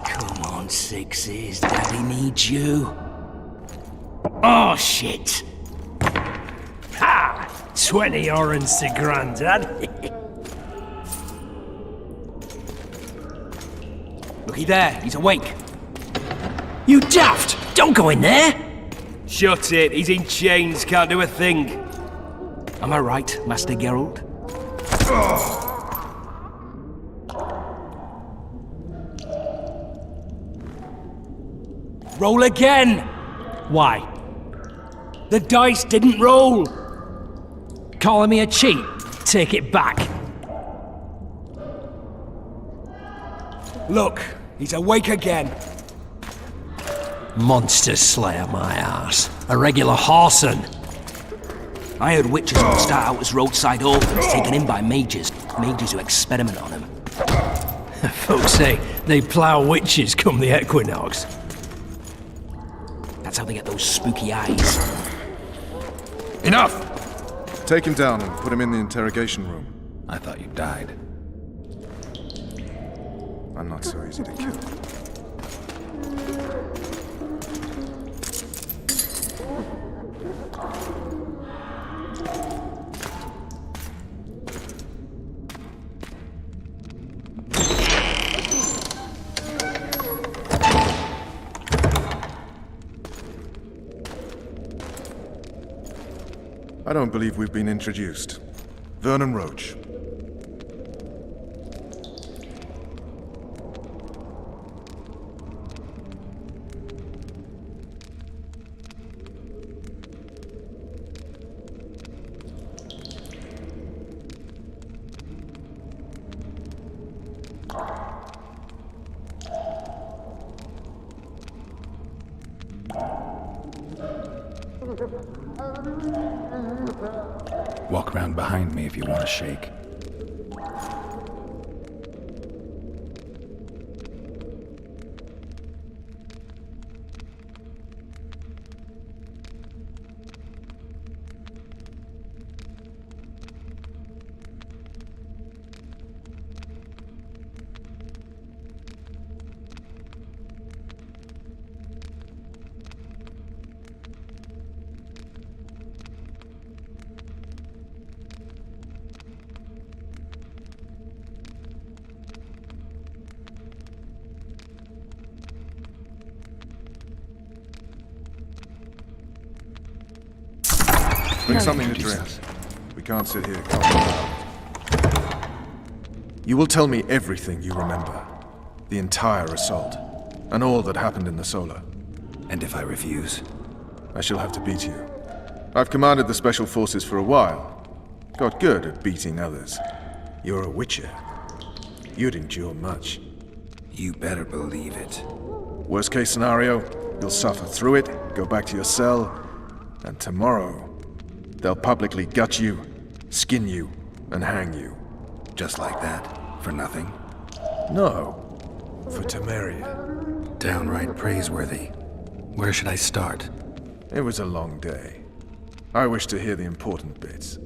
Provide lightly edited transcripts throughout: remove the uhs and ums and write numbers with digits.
Come on, Sixes. Daddy needs you. Oh, shit. Ha! 20 orange to Grandad. Looky there, he's awake. You daft! Don't go in there! Shut it, he's in chains, can't do a thing. Am I right, Master Geralt? Roll again! Why? The dice didn't roll! Calling me a cheat? Take it back. Look, he's awake again. Monster Slayer, my ass. A regular whoreson. I heard witches would start out as roadside orphans taken in by mages. Mages who experiment on them. Folks say they plough witches come the equinox. That's how they get those spooky eyes. Enough! Take him down and put him in the interrogation room. I thought you died. I'm not so easy to kill. I don't believe we've been introduced. Vernon Roach. Walk around behind me if you want to shake. Bring something to drink. We can't sit here coughing around. You will tell me everything you remember. The entire assault. And all that happened in the Solar. And if I refuse? I shall have to beat you. I've commanded the Special Forces for a while. Got good at beating others. You're a Witcher. You'd endure much. You better believe it. Worst case scenario, you'll suffer through it, go back to your cell, and tomorrow, they'll publicly gut you, skin you, and hang you. Just like that? For nothing? No. For Temeria. Downright praiseworthy. Where should I start? It was a long day. I wish to hear the important bits.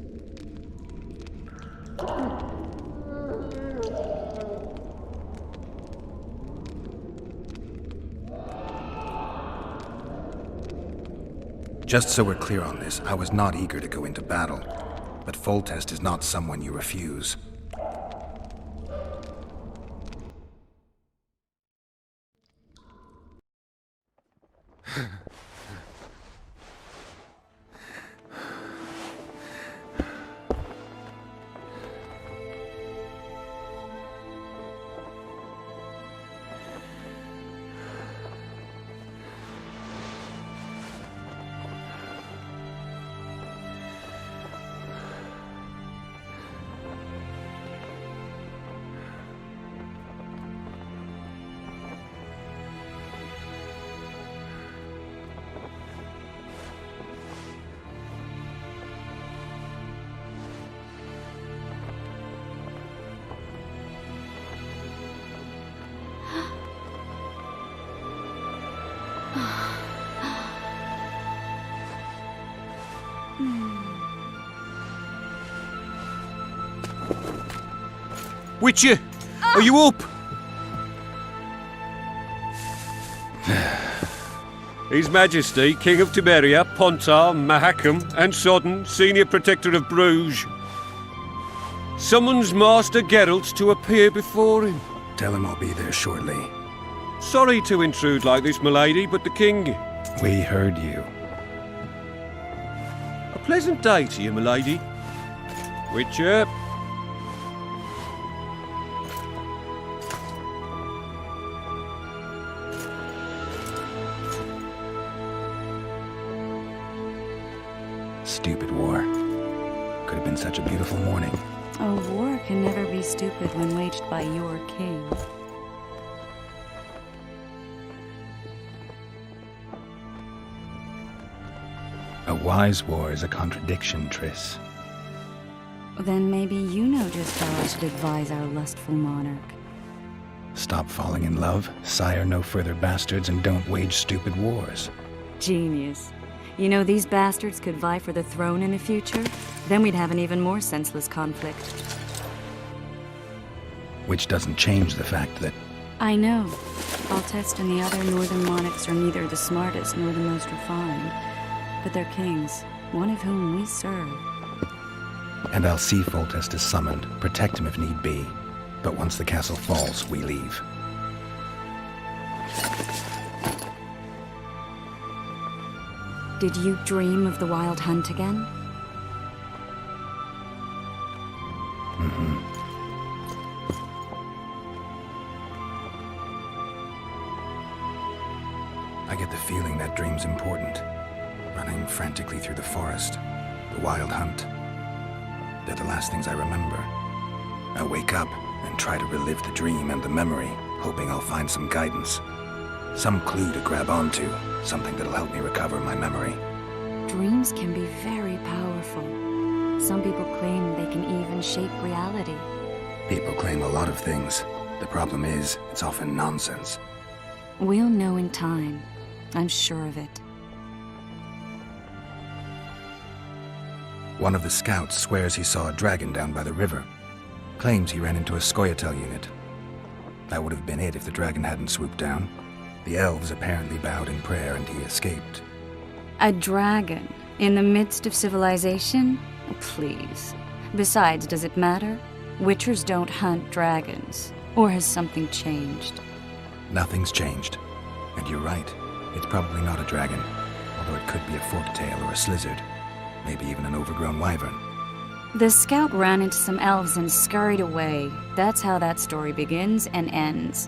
Just so we're clear on this, I was not eager to go into battle. But Foltest is not someone you refuse. Witcher! Are you up? His Majesty, King of Tiberia, Pontar, Mahakam, and Sodden, Senior Protector of Bruges, summons Master Geralt to appear before him. Tell him I'll be there shortly. Sorry to intrude like this, milady, but the King... We heard you. A pleasant day to you, milady. Witcher. Stupid war. Could have been such a beautiful morning. A war can never be stupid when waged by your king. A wise war is a contradiction, Triss. Then maybe you know just how I should advise our lustful monarch. Stop falling in love, sire no further bastards, and don't wage stupid wars. Genius. You know, these bastards could vie for the throne in the future? Then we'd have an even more senseless conflict. Which doesn't change the fact that... I know. Foltest and the other northern monarchs are neither the smartest nor the most refined. But they're kings, one of whom we serve. And I'll see Foltest is summoned, protect him if need be. But once the castle falls, we leave. Did you dream of the Wild Hunt again? I get the feeling that dream's important. Running frantically through the forest, the Wild Hunt. They're the last things I remember. I wake up and try to relive the dream and the memory, hoping I'll find some guidance. Some clue to grab onto, something that'll help me recover my memory. Dreams can be very powerful. Some people claim they can even shape reality. People claim a lot of things. The problem is, it's often nonsense. We'll know in time. I'm sure of it. One of the scouts swears he saw a dragon down by the river. Claims he ran into a Scoia'tael unit. That would have been it if the dragon hadn't swooped down. The elves apparently bowed in prayer and he escaped. A dragon? In the midst of civilization? Please. Besides, does it matter? Witchers don't hunt dragons. Or has something changed? Nothing's changed. And you're right. It's probably not a dragon. Although it could be a forktail or a slizzard. Maybe even an overgrown wyvern. The scout ran into some elves and scurried away. That's how that story begins and ends.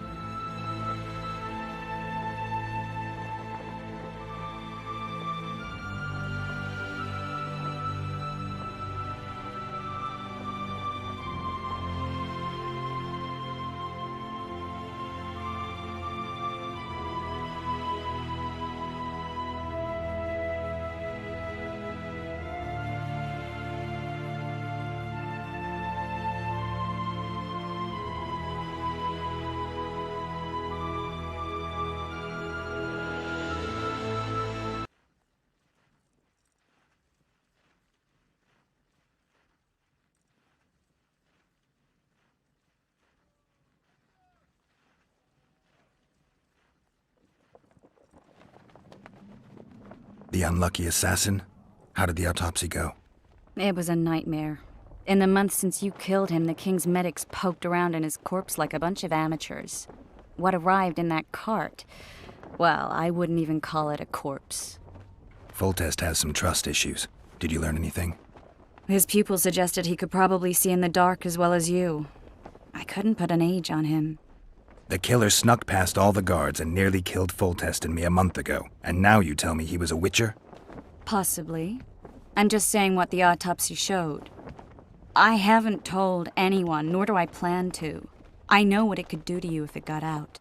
The unlucky assassin? How did the autopsy go? It was a nightmare. In the months since you killed him, the king's medics poked around in his corpse like a bunch of amateurs. What arrived in that cart? Well, I wouldn't even call it a corpse. Foltest has some trust issues. Did you learn anything? His pupils suggested he could probably see in the dark as well as you. I couldn't put an age on him. The killer snuck past all the guards and nearly killed Foltest and me a month ago. And now you tell me he was a witcher? Possibly. I'm just saying what the autopsy showed. I haven't told anyone, nor do I plan to. I know what it could do to you if it got out.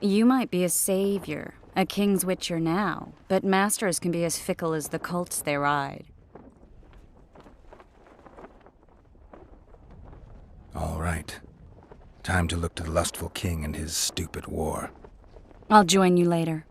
You might be a savior, a king's witcher now, but masters can be as fickle as the colts they ride. All right. Time to look to the lustful king and his stupid war. I'll join you later.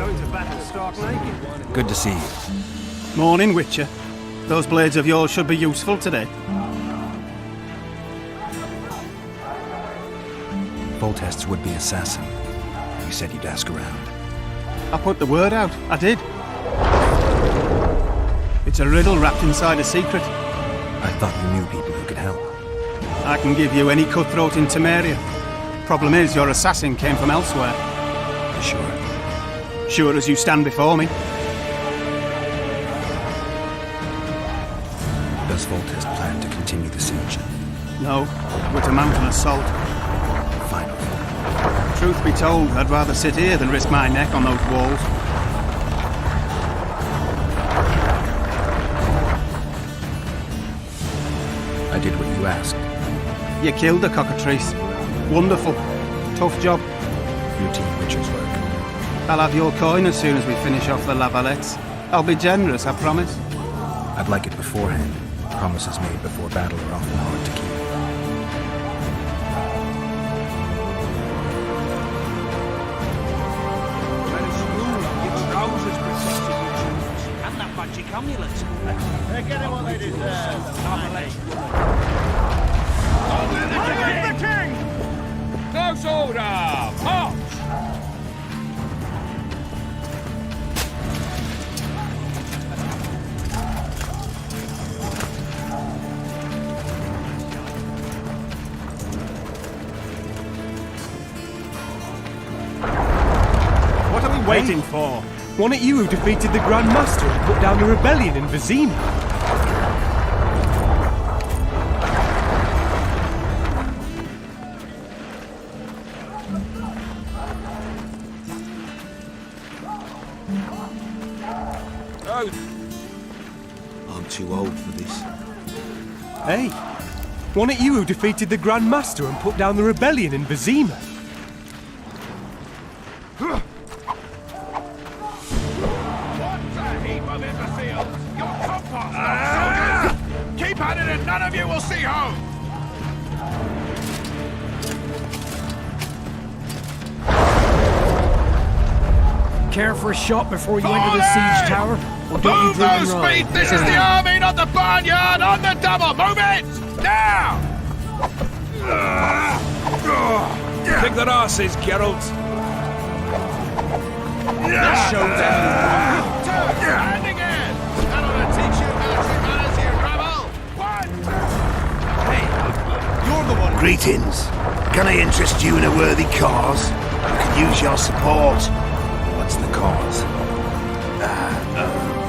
Going to battle stark naked. Good to see you. Morning, Witcher. Those blades of yours should be useful today. Foltest's would-be assassin. You said you'd ask around. I put the word out. I did. It's a riddle wrapped inside a secret. I thought you knew people who could help. I can give you any cutthroat in Temeria. Problem is, your assassin came from elsewhere. You sure? Sure as you stand before me. Does Foltest plan to continue the siege? No, we're to mount an assault. Final. Truth be told, I'd rather sit here than risk my neck on those walls. I did what you asked. You killed the cockatrice. Wonderful. Tough job. Routine Witcher's work. I'll have your coin as soon as we finish off the Lavalettes. I'll be generous, I promise. I'd like it beforehand. Promises made before battle are often hard to keep. Your trousers protected your shoes. And that magic amulet. They're getting what they deserve. The king! Close order! March! What are we waiting for? Wasn't it you who defeated the Grand Master and put down the rebellion in Vizima? I'm too old for this. Hey, wasn't it you who defeated the Grand Master and put down the rebellion in Vizima? Keep at it and none of you will see home! Care for a shot before you enter the siege tower? Or don't you Move dream and those roll? feet! This is the army, not the barnyard! On the double! Move it! Now! Kick their asses, Geralt. Show them! And again! That ought to teach you military manners, you rabble! One! You're the one. Greetings. Can I interest you in a worthy cause? I could use your support. What's the cause?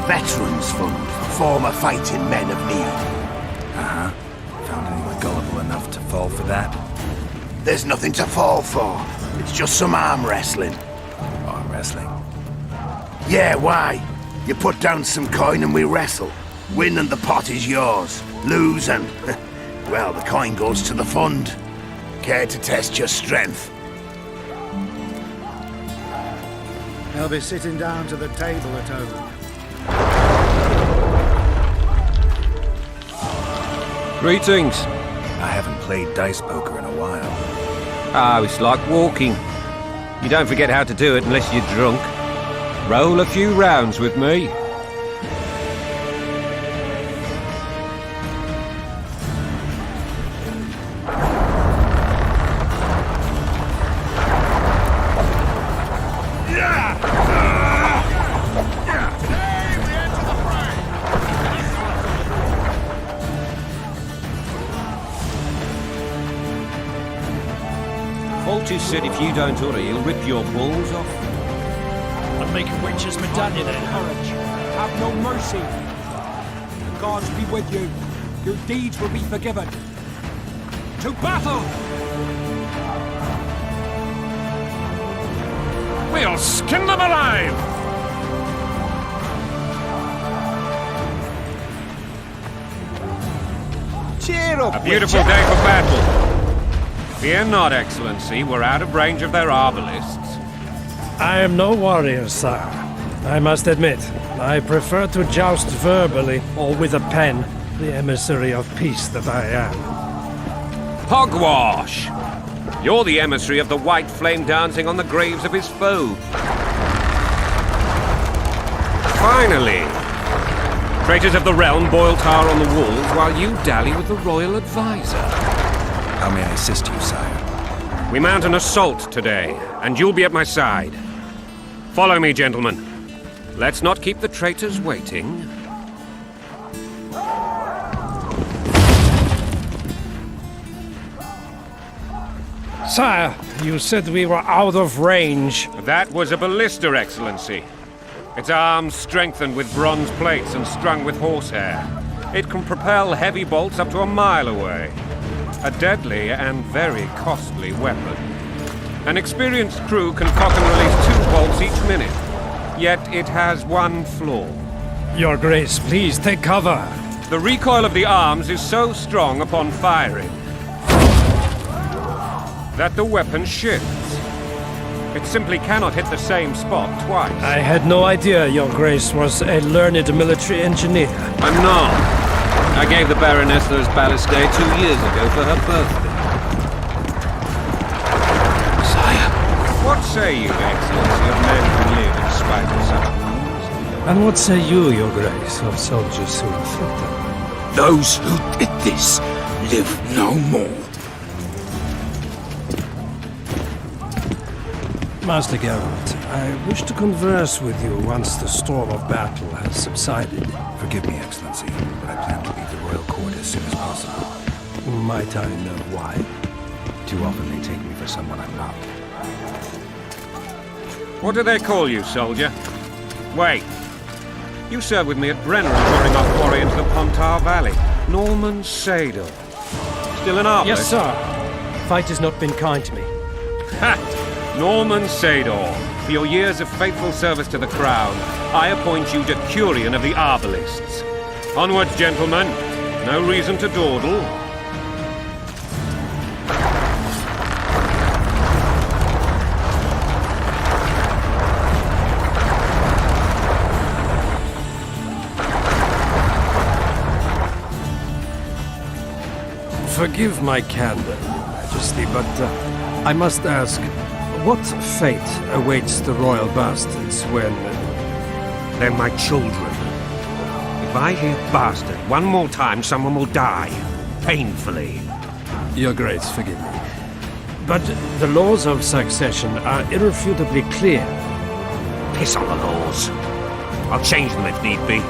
Veterans Fund for former fighting men of need. Found anyone gullible enough to fall for that? There's nothing to fall for. It's just some arm wrestling. Arm wrestling? Yeah, why? You put down some coin and we wrestle. Win and the pot is yours. Lose and... well, the coin goes to the fund. Care to test your strength? They'll be sitting down to the table at home. Greetings. I haven't played dice poker in a while. Ah, it's like walking. You don't forget how to do it unless you're drunk. Roll a few rounds with me. Foltest said if you don't hurry, he'll rip your balls off. And make a witch's medallion and courage. Have no mercy. The gods be with you. Your deeds will be forgiven. To battle! We'll skin them alive! Cheer up, A beautiful Witcher. day for battle. Fear not, Excellency. We're out of range of their arbalists. I am no warrior, sire. I must admit, I prefer to joust verbally or with a pen, the emissary of peace that I am. Hogwash! You're the emissary of the white flame dancing on the graves of his foe. Finally! Traitors of the realm boil tar on the walls while you dally with the royal advisor. How may I assist you, sire? We mount an assault today, and you'll be at my side. Follow me, gentlemen. Let's not keep the traitors waiting. Sire, you said we were out of range. That was a ballista, Excellency. Its arms strengthened with bronze plates and strung with horsehair. It can propel heavy bolts up to a mile away. A deadly and very costly weapon. An experienced crew can cock and release 2 bolts each minute. Yet it has one flaw. Your Grace, please take cover. The recoil of the arms is so strong upon firing that the weapon shifts. It simply cannot hit the same spot twice. I had no idea Your Grace was a learned military engineer. I'm not. I gave the Baroness those ballistae 2 years ago for her birthday. What say you, Excellency, of men who live in spite of such wounds? And what say you, Your Grace, of soldiers who inflict them? Those who did this live no more. Master Geralt, I wish to converse with you once the storm of battle has subsided. Forgive me, Excellency, but I plan to leave the royal court as soon as possible. Might I know why? Too often they take me for someone I'm not. What do they call you, soldier? Wait. You served with me at Brenner during our foray into the Pontar Valley. Norman Sador. Still an arbalist? Yes, sir. Fight has not been kind to me. Ha! Norman Sador, for your years of faithful service to the Crown, I appoint you Decurion of the Arbalists. Onwards, gentlemen. No reason to dawdle. Forgive my candor, Your Majesty, but I must ask, what fate awaits the royal bastards when... They're my children. If I hear bastard one more time, someone will die. Painfully. Your Grace, forgive me. But the laws of succession are irrefutably clear. Piss on the laws. I'll change them if need be.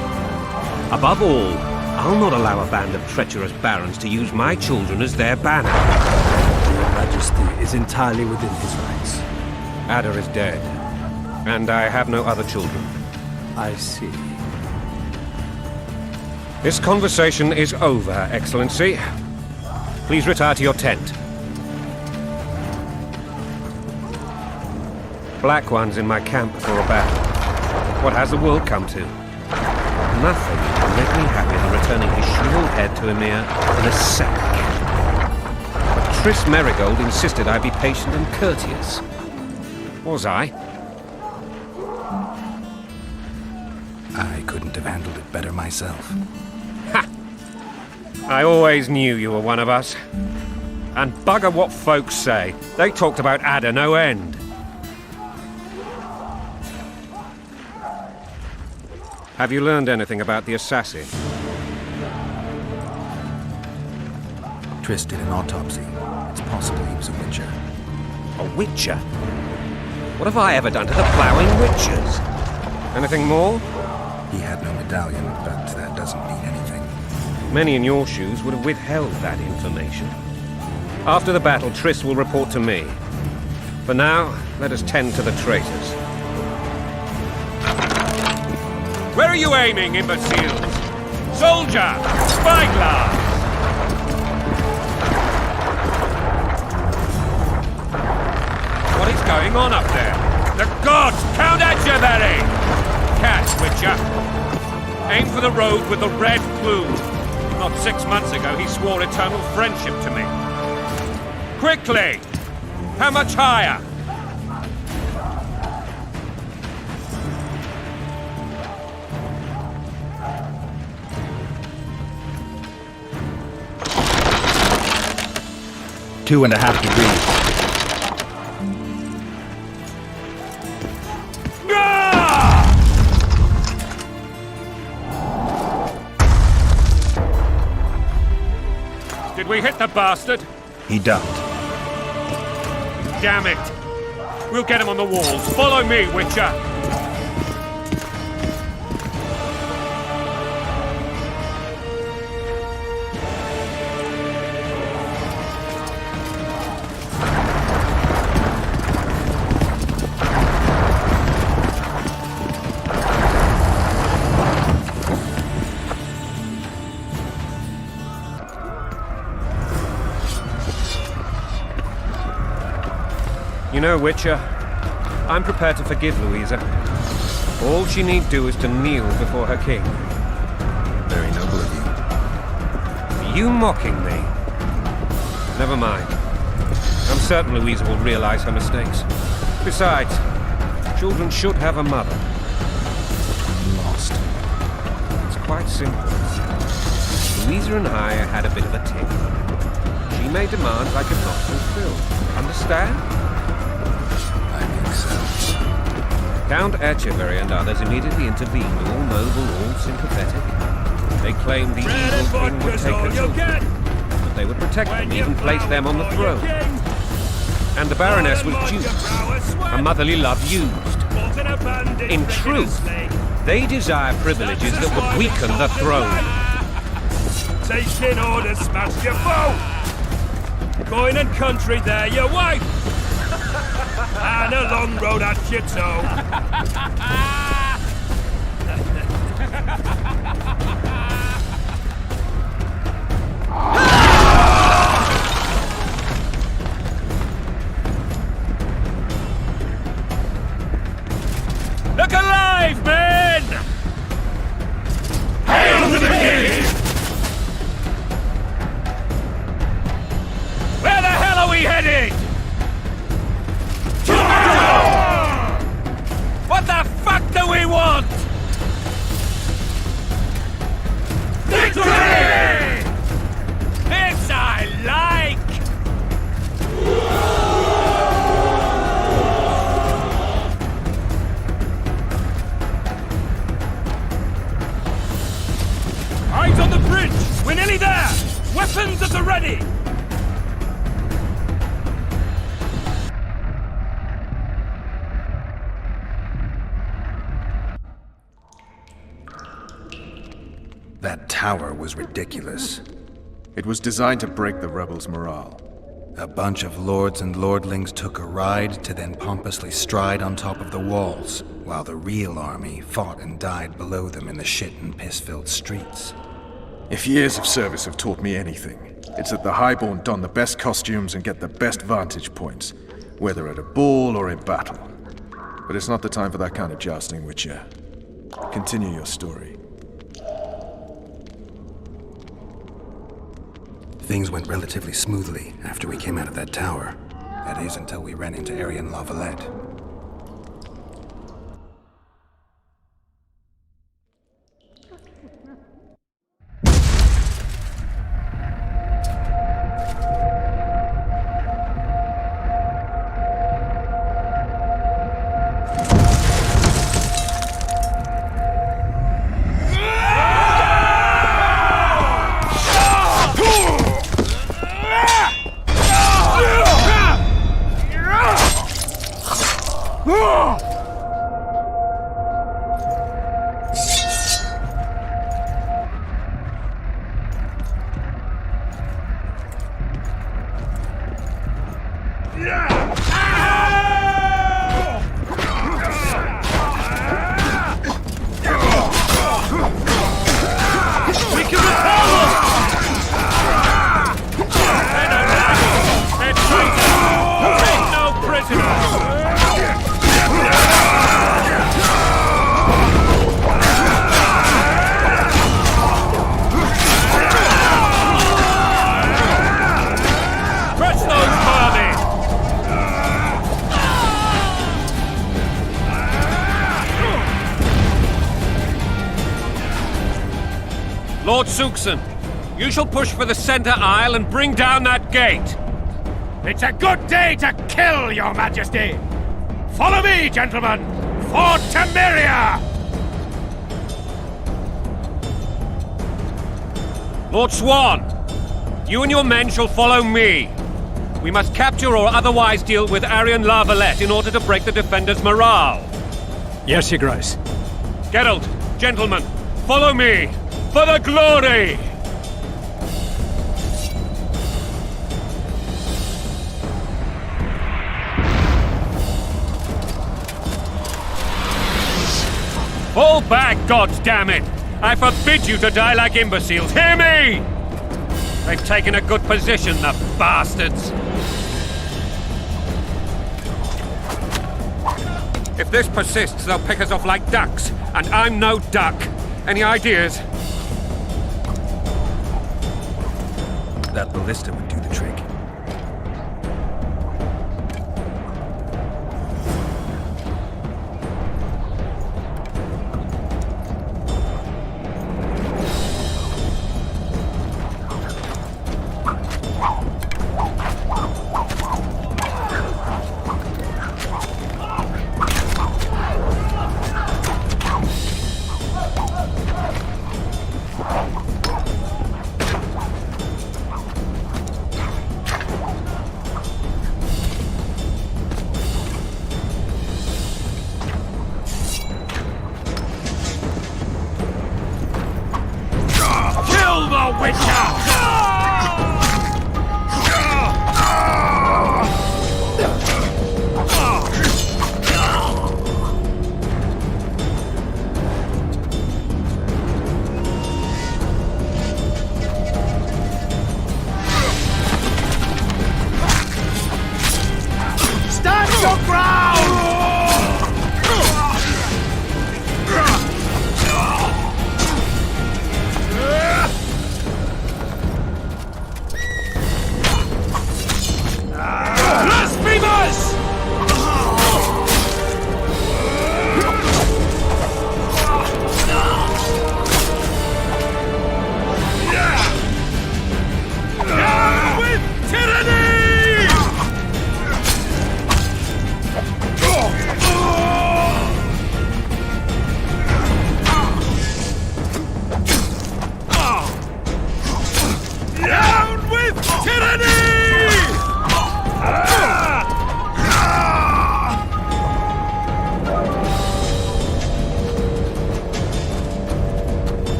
Above all, I'll not allow a band of treacherous barons to use my children as their banner. Your Majesty is entirely within his rights. Ada is dead, and I have no other children. I see. This conversation is over, Excellency. Please retire to your tent. Black One's in my camp before a battle. What has the world come to? Nothing will make me happy than returning his shriveled head to Emir in a sack. But Triss Merigold insisted I be patient and courteous. Was I? I couldn't have handled it better myself. Ha! I always knew you were one of us. And bugger what folks say. They talked about Ada no end. Have you learned anything about the assassin? Triss did an autopsy. It's possible he was a witcher. A witcher? What have I ever done to the ploughing witchers? Anything more? He had no medallion, but that doesn't mean anything. Many in your shoes would have withheld that information. After the battle, Triss will report to me. For now, let us tend to the traitors. Where are you aiming, imbeciles? Soldier! Spyglass! What is going on up there? The gods! Count Etcheverry! Catch, Witcher! Aim for the rogue with the red plume. Not 6 months ago, he swore eternal friendship to me. Quickly! How much higher? Two and a half degrees. Did we hit the bastard? He ducked. Damn it! We'll get him on the walls. Follow me, Witcher! You know, Witcher, I'm prepared to forgive Louisa. All she need do is to kneel before her king. Very noble of Are you mocking me? Never mind. I'm certain Louisa will realize her mistakes. Besides, children should have a mother. I'm lost. It's quite simple. Louisa and I had a bit of a tiff. She made demands I could not fulfill. Understand? Count Etcheverry and others immediately intervened, all noble, all sympathetic. They claimed the evil king would take her children, but they would protect them, even place them on the throne. And the Baroness was duped, her motherly love used. In truth, they desire privileges that would weaken the throne. Taking orders, smash your foe! Going and country there, your wife! And a long road at your toe. Look alive, men! Hail to the king! Where the hell are we headed? What the fuck do we want? Victory! This I like! Eyes on the bridge! We're nearly there! Weapons at the ready! That tower was ridiculous. It was designed to break the rebels' morale. A bunch of lords and lordlings took a ride to then pompously stride on top of the walls, while the real army fought and died below them in the shit and piss-filled streets. If years of service have taught me anything, it's that the Highborn don the best costumes and get the best vantage points, whether at a ball or in battle. But it's not the time for that kind of jousting, Witcher. Continue your story. Things went relatively smoothly after we came out of that tower. That is, until we ran into Aryan La Valette. Lord Suxon, you shall push for the center aisle and bring down that gate. It's a good day to kill, your majesty! Follow me, gentlemen! For Temeria! Lord Swan, You and your men shall follow me. We must capture or otherwise deal with Arian La Valette in order to break the defenders' morale. Yes, Your Grace. Geralt, gentlemen, follow me! For the glory! Fall back, goddammit! I forbid you to die like imbeciles. Hear me! They've taken a good position, the bastards! If this persists, they'll pick us off like ducks, and I'm no duck. Any ideas? That ballista would do the trick. Kill the Witcher!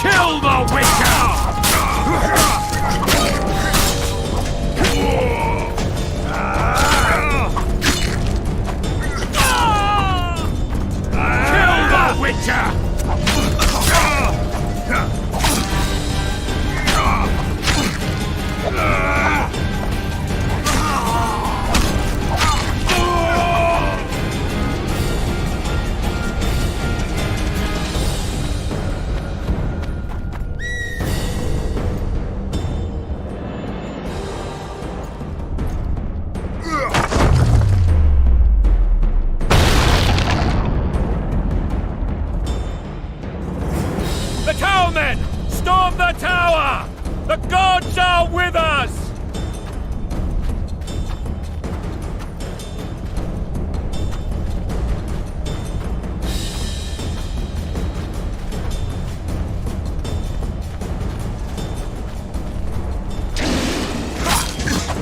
Kill the Witcher! The towermen! Storm the tower! The gods are with us!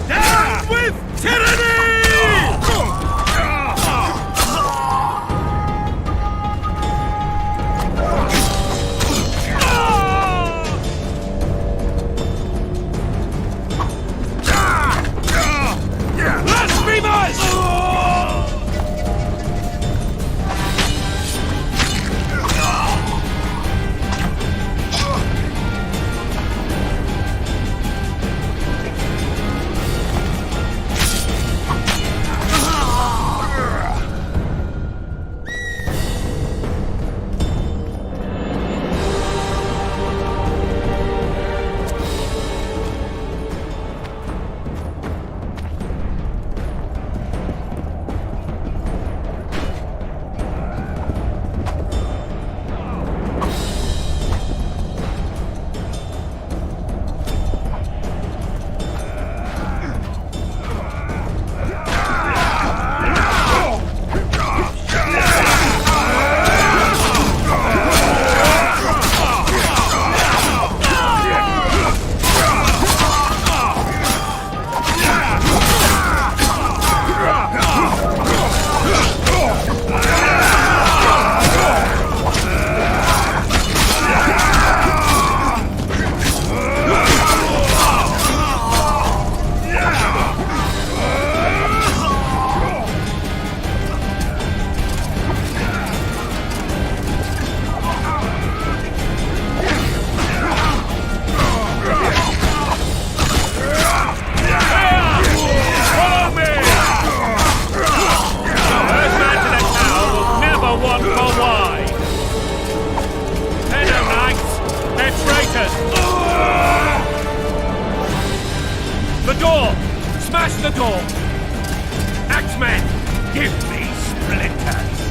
Down with tyranny! Axemen, give me splinters!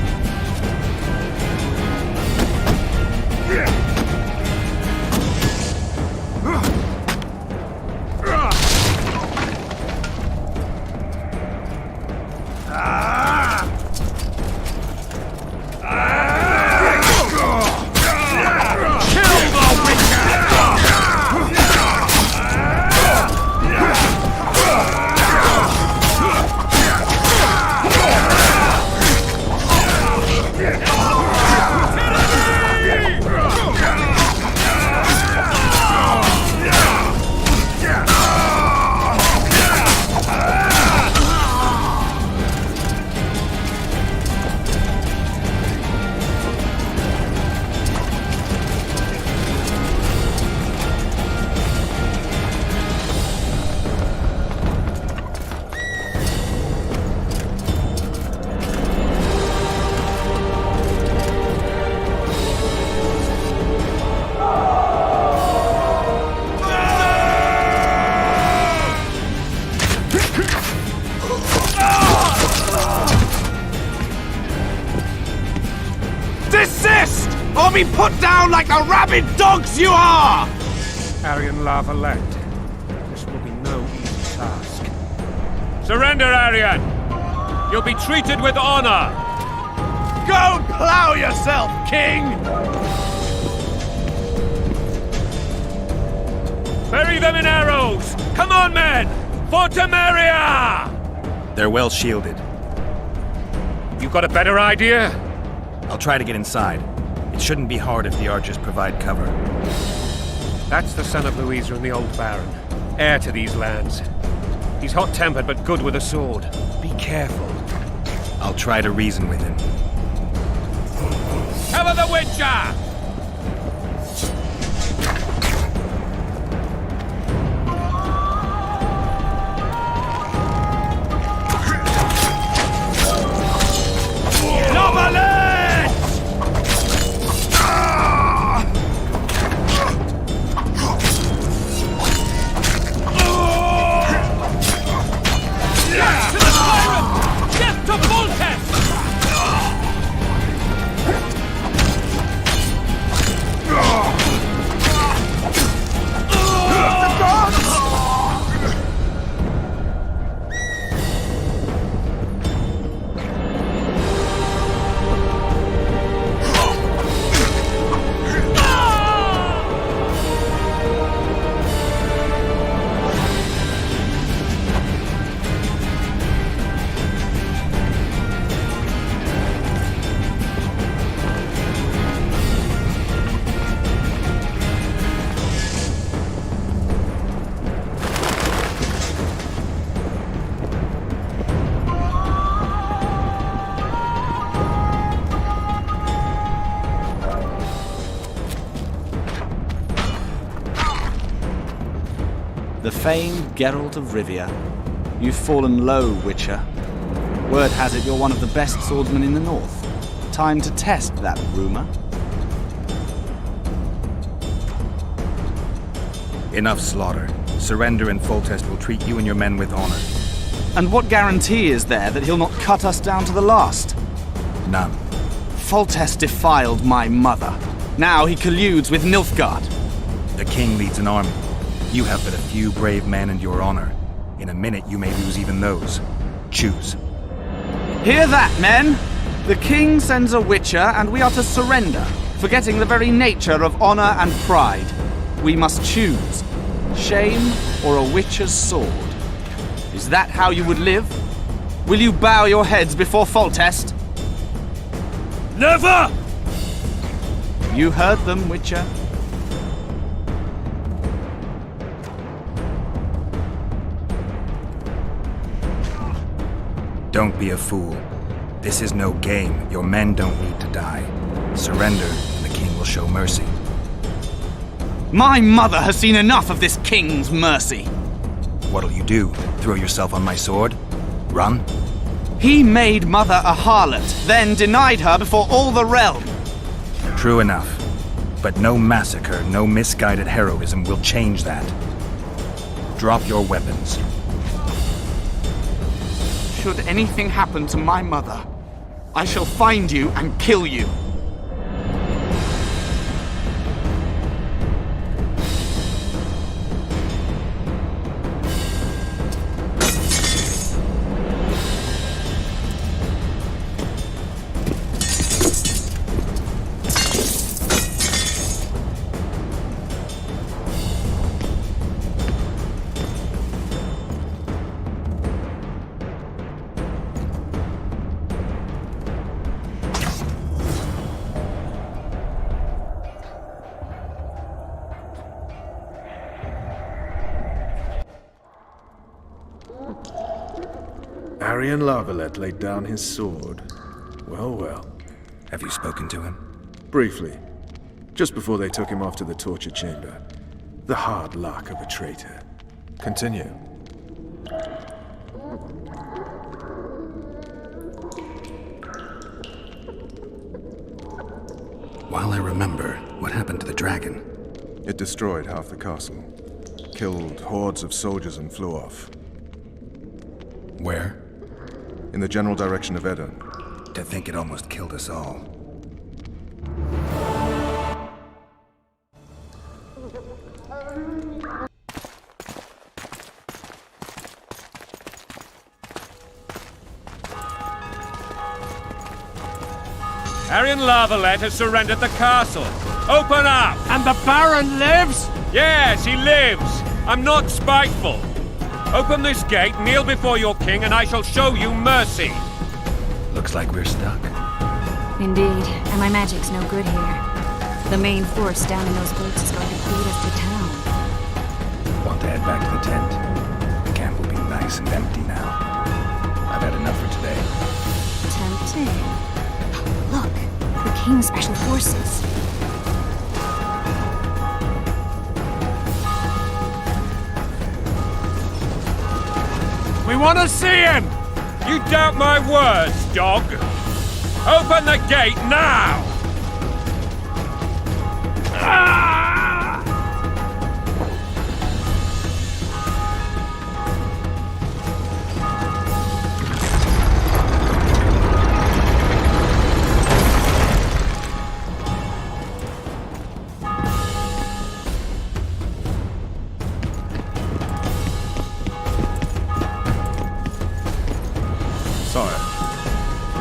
Desist! Or be put down like the rabid dogs you are! Aryan Lavalette, this will be no easy task. Surrender, Aryan! You'll be treated with honor! Go plow yourself, king! Bury them in arrows! Come on, men! For Temeria! They're well shielded. You got a better idea? I'll try to get inside. It shouldn't be hard if the archers provide cover. That's the son of Louisa and the old Baron, heir to these lands. He's hot-tempered but good with a sword. Be careful. I'll try to reason with him. Cover the Witcher! The famed Geralt of Rivia. You've fallen low, Witcher. Word has it you're one of the best swordsmen in the north. Time to test that rumor. Enough slaughter. Surrender and Foltest will treat you and your men with honor. And what guarantee is there that he'll not cut us down to the last? None. Foltest defiled my mother. Now he colludes with Nilfgaard. The king leads an army. You have but a few brave men and your honor. In a minute you may lose even those. Choose. Hear that, men! The king sends a Witcher and we are to surrender, forgetting the very nature of honor and pride. We must choose. Shame or a Witcher's sword. Is that how you would live? Will you bow your heads before Foltest? Never! You heard them, Witcher. Don't be a fool. This is no game. Your men don't need to die. Surrender, and the king will show mercy. My mother has seen enough of this king's mercy. What'll you do? Throw yourself on my sword? Run? He made mother a harlot, then denied her before all the realm. True enough. But no massacre, no misguided heroism will change that. Drop your weapons. Should anything happen to my mother, I shall find you and kill you. Arian Lavalette laid down his sword. Well, well. Have you spoken to him? Briefly. Just before they took him off to the torture chamber. The hard luck of a traitor. Continue. While I remember, what happened to the dragon? It destroyed half the castle. Killed hordes of soldiers and flew off. Where? In the general direction of Edon. To think it almost killed us all. Arian Lavalette has surrendered the castle. Open up! And the Baron lives? Yes, he lives. I'm not spiteful. Open this gate, kneel before your king, and I shall show you mercy. Looks like we're stuck. Indeed, and my magic's no good here. The main force down in those boats is going to feed us to town. Want to head back to the tent? The camp will be nice and empty now. I've had enough for today. Tempting. Look, the King's Special Forces. We want to see him! You doubt my words, dog? Open the gate now!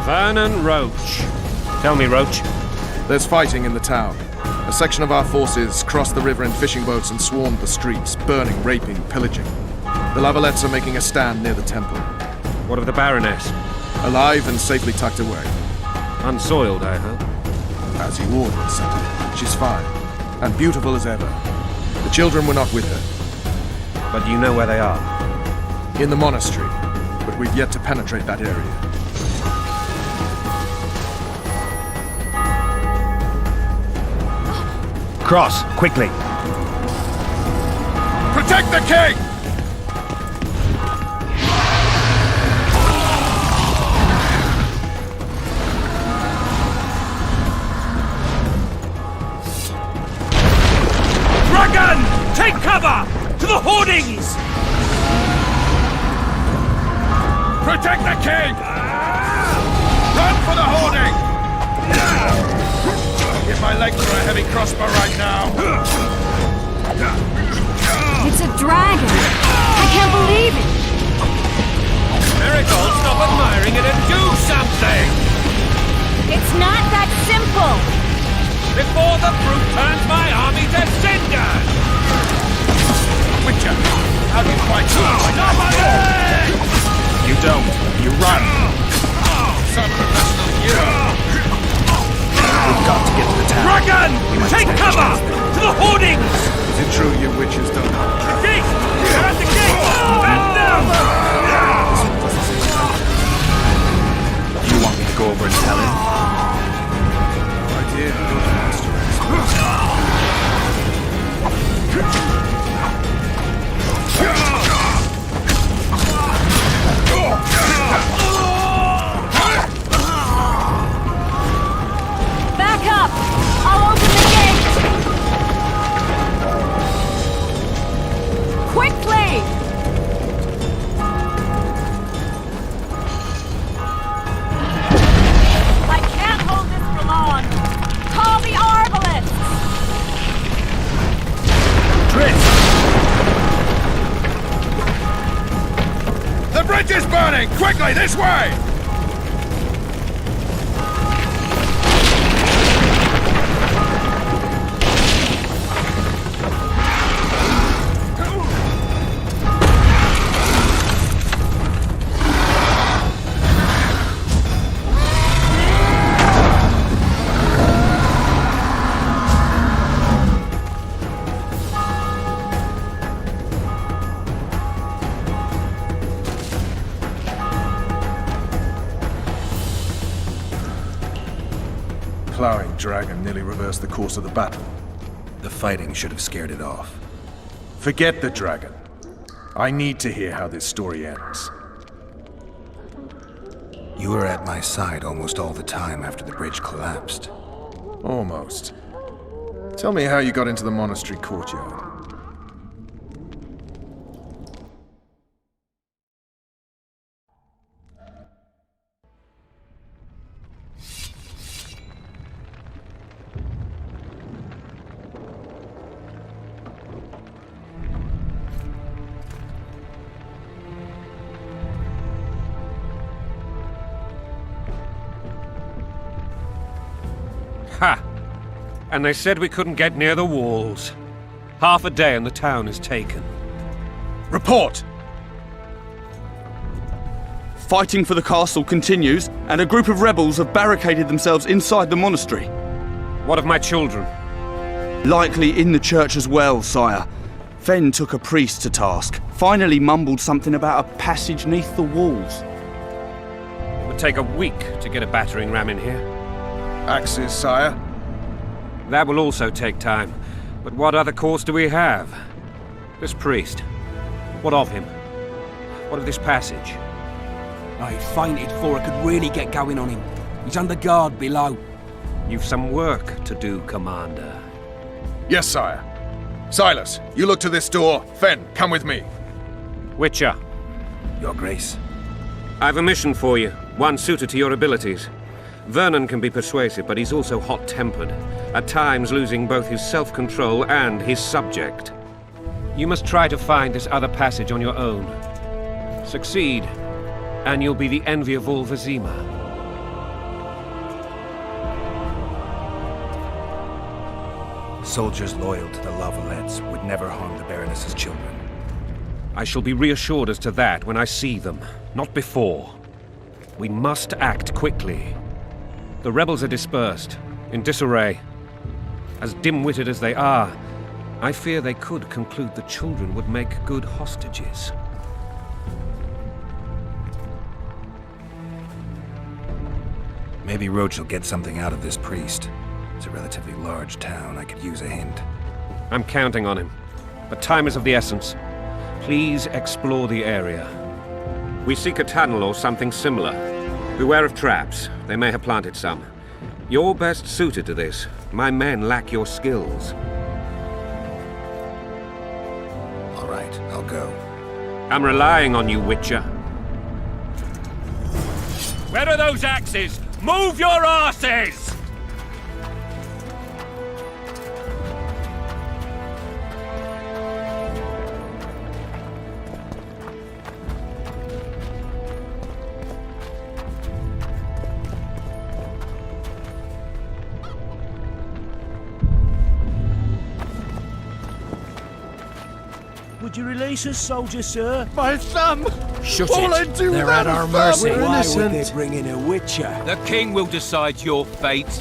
Vernon Roach. Tell me, Roach. There's fighting in the town. A section of our forces crossed the river in fishing boats and swarmed the streets, burning, raping, pillaging. The Lavalettes are making a stand near the temple. What of the Baroness? Alive and safely tucked away. Unsoiled, I hope. As you ordered, Senator. She's fine. And beautiful as ever. The children were not with her. But you know where they are? In the monastery. But we've yet to penetrate that area. Cross, quickly. Protect the king! Dragon! Take cover! To the hoardings! Protect the king! Run for the hoarding! Give my legs for a heavy crossbow right now. It's a dragon! I can't believe it! Miracle, stop admiring it and do something! It's not that simple! Before the fruit turns my army to cinders! Witcher, how do you fight Somebody! You don't. You run. Some professional hero. We've got to get to the town. Dragon! Take cover! To the hoardings! Is it true you witches don't have The gate! They're at the gate! Bend them! You want me to go over and tell him? no idea? Go to Master. bridge is burning! Quickly, this way! Plowing dragon nearly reversed the course of the battle. The fighting should have scared it off. Forget the dragon. I need to hear how this story ends. You were at my side almost all the time after the bridge collapsed. Almost. Tell me how you got into the monastery courtyard. Ha! And they said we couldn't get near the walls. Half a day and the town is taken. Report! Fighting for the castle continues, and a group of rebels have barricaded themselves inside the monastery. What of my children? Likely in the church as well, sire. Fen took a priest to task, finally mumbled something about a passage neath the walls. It would take a week to get a battering ram in here. Axes, sire? That will also take time. But what other course do we have? This priest. What of him? What of this passage? I fainted before I could really get going on him. He's under guard below. You've some work to do, Commander. Yes, sire. Silas, you look to this door. Fen, come with me. Witcher. Your Grace. I've a mission for you, one suited to your abilities. Vernon can be persuasive, but he's also hot-tempered, at times losing both his self-control and his subject. You must try to find this other passage on your own. Succeed, and you'll be the envy of all Vizima. Soldiers loyal to the La Valettes would never harm the Baroness's children. I shall be reassured as to that when I see them, not before. We must act quickly. The rebels are dispersed, in disarray. As dim-witted as they are, I fear they could conclude the children would make good hostages. Maybe Roach will get something out of this priest. It's a relatively large town. I could use a hint. I'm counting on him. But time is of the essence. Please explore the area. We seek a tunnel or something similar. Beware of traps. They may have planted some. You're best suited to this. My men lack your skills. All right, I'll go. I'm relying on you, Witcher. Where are those axes? Move your asses! Would you release us, soldier, sir? My thumb! Shut All I it. do They're without at our a thumb. mercy. We're Why innocent. would they bring in a witcher? The king will decide your fate.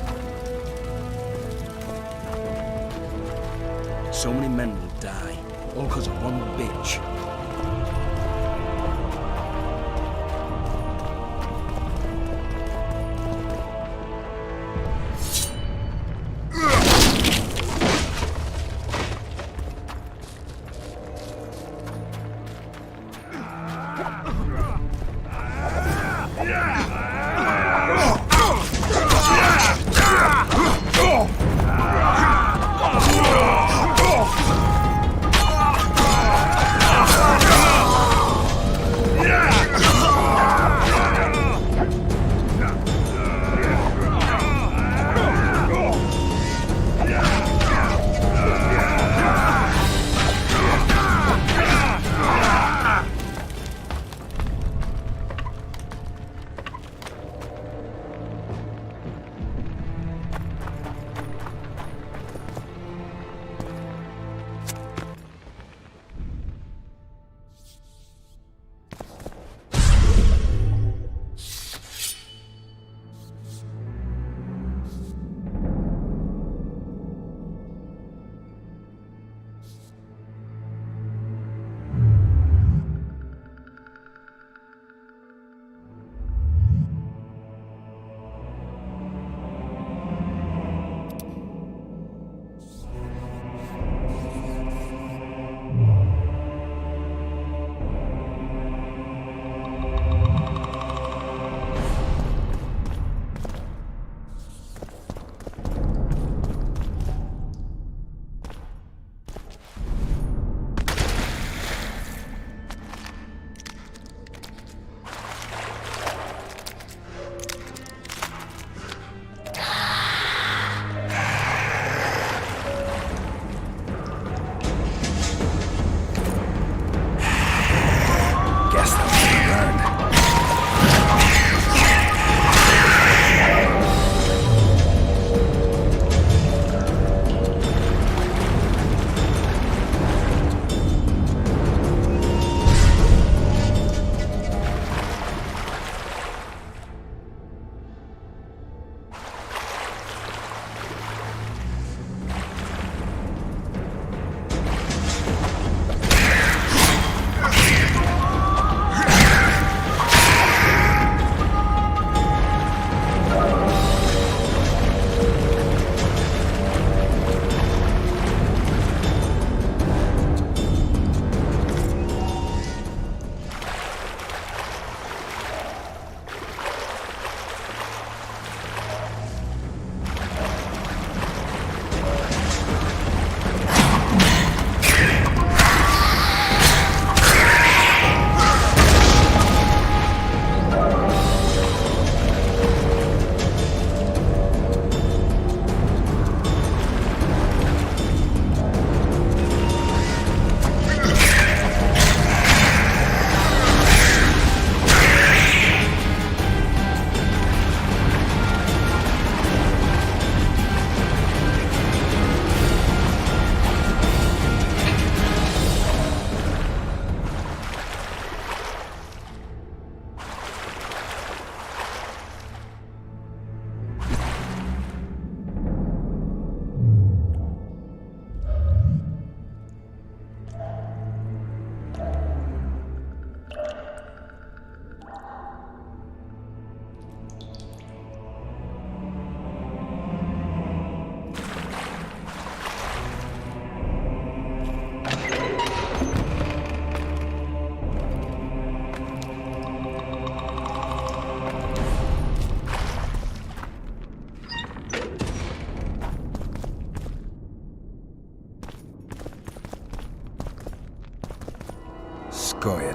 So many men will die, all because of one bitch.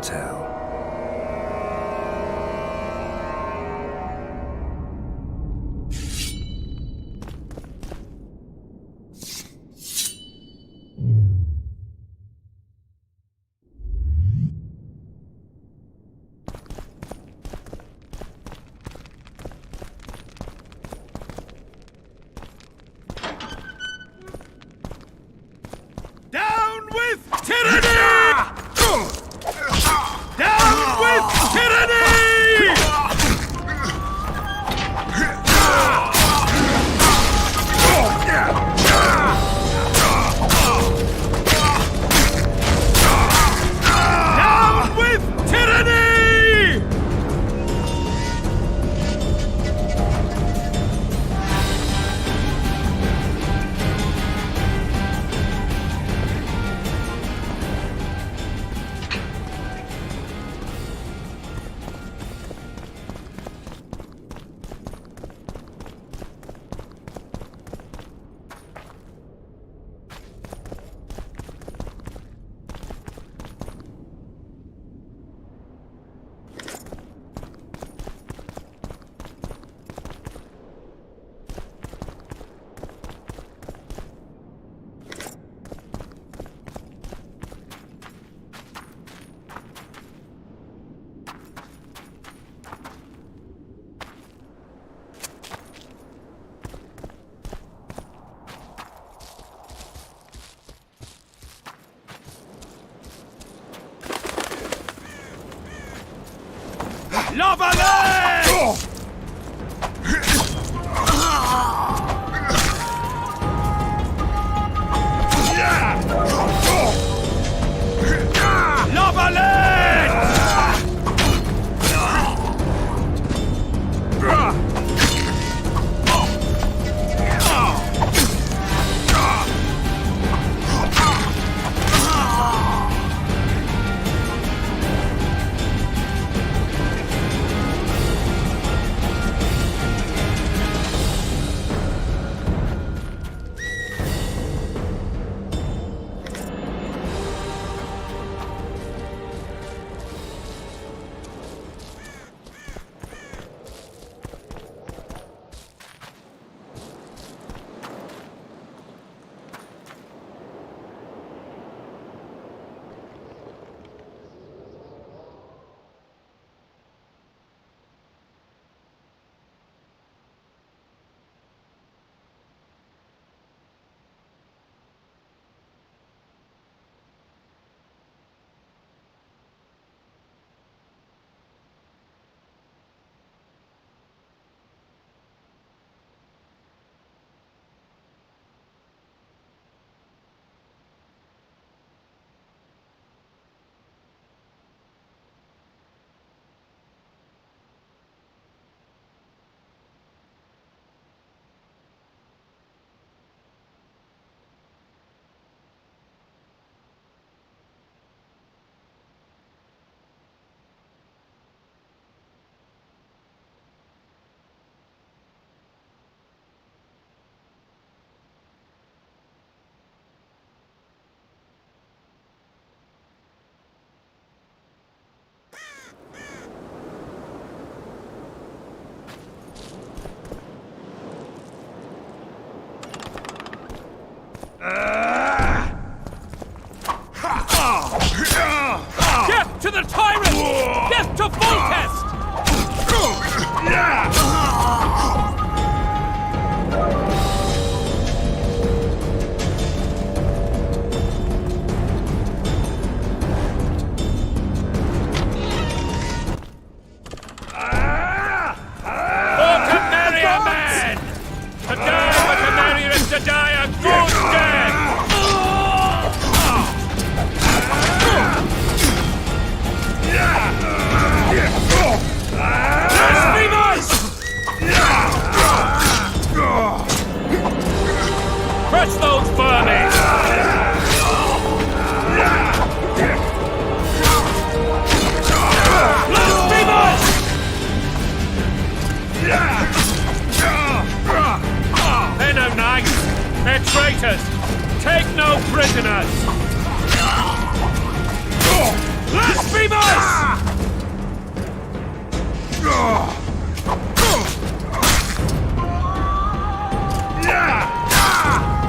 tell. Down with tyranny! Down with tyranny! Down with tyranny!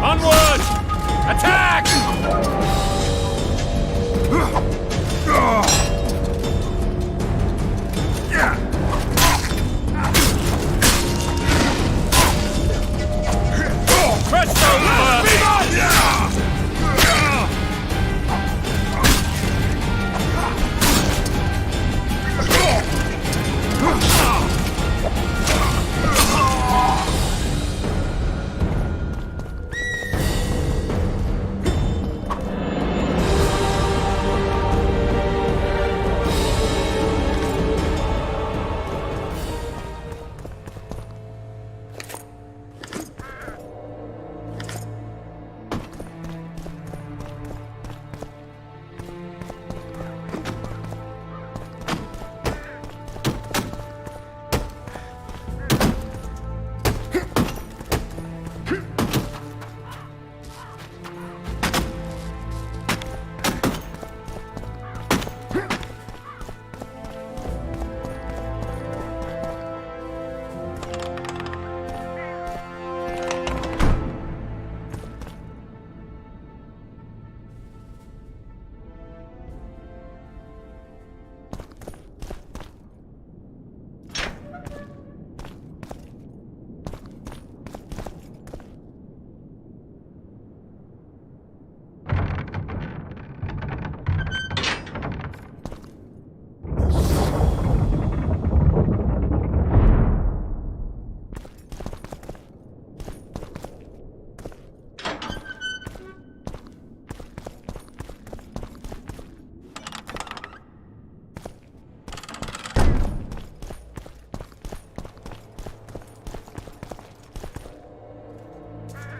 Onward! Attack!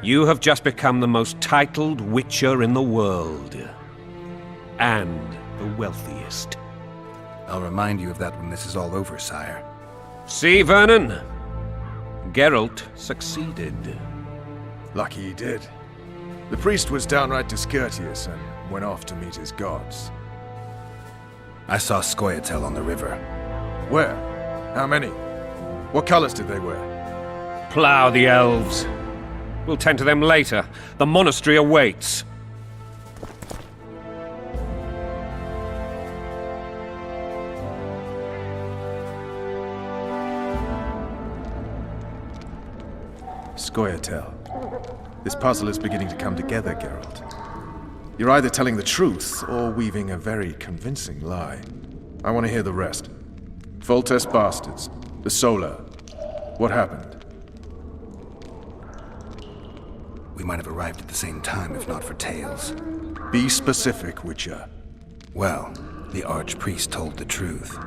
You have just become the most titled Witcher in the world. And the wealthiest. I'll remind you of that when this is all over, sire. See, Vernon? Geralt succeeded. Lucky he did. The priest was downright discourteous and went off to meet his gods. I saw Scoia'tael on the river. Where? How many? What colors did they wear? Plough the elves. We'll tend to them later. The monastery awaits. Scoia'tael. This puzzle is beginning to come together, Geralt. You're either telling the truth or weaving a very convincing lie. I want to hear the rest. Foltest bastards. The Solar. What happened? We might have arrived at the same time if not for tales. Be specific, Witcher. Well, the Archpriest told the truth.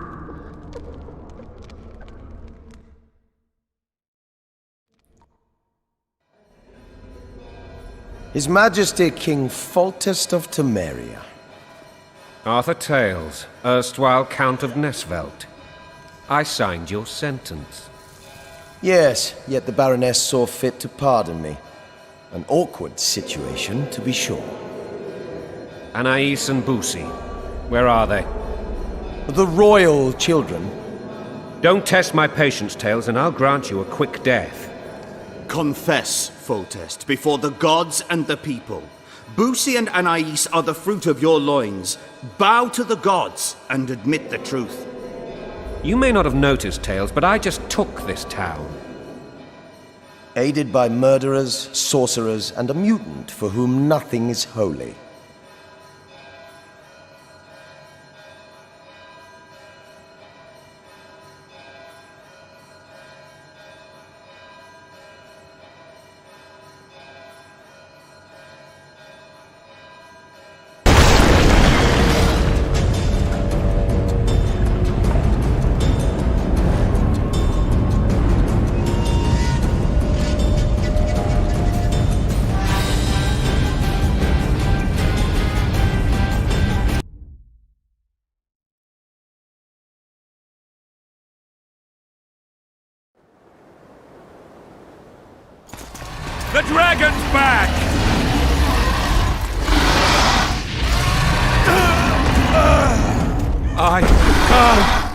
His Majesty King Foltest of Temeria. Arthur Tales, erstwhile Count of Nesvelt. I signed your sentence. Yes, yet the Baroness saw fit to pardon me. An awkward situation, to be sure. Anais and Boussy, where are they? The royal children. Don't test my patience, Tales, and I'll grant you a quick death. Confess, Foltest, before the gods and the people. Boussy and Anais are the fruit of your loins. Bow to the gods and admit the truth. You may not have noticed, Tales, but I just took this town. Aided by murderers, sorcerers, and a mutant for whom nothing is holy. The dragon's back! I can't...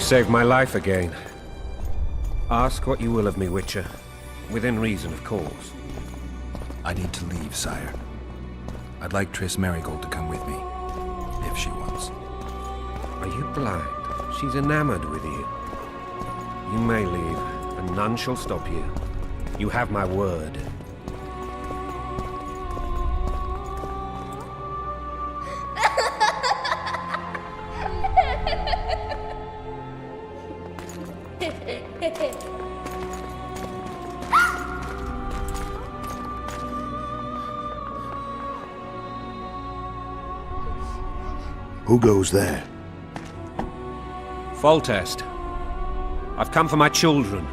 saved my life again. Ask what you will of me, Witcher. Within reason, of course. I need to leave, sire. I'd like Triss Merigold to come with me, if she wants. Are you blind? She's enamored with you. You may leave, and none shall stop you. You have my word. Who goes there? Foltest. I've come for my children.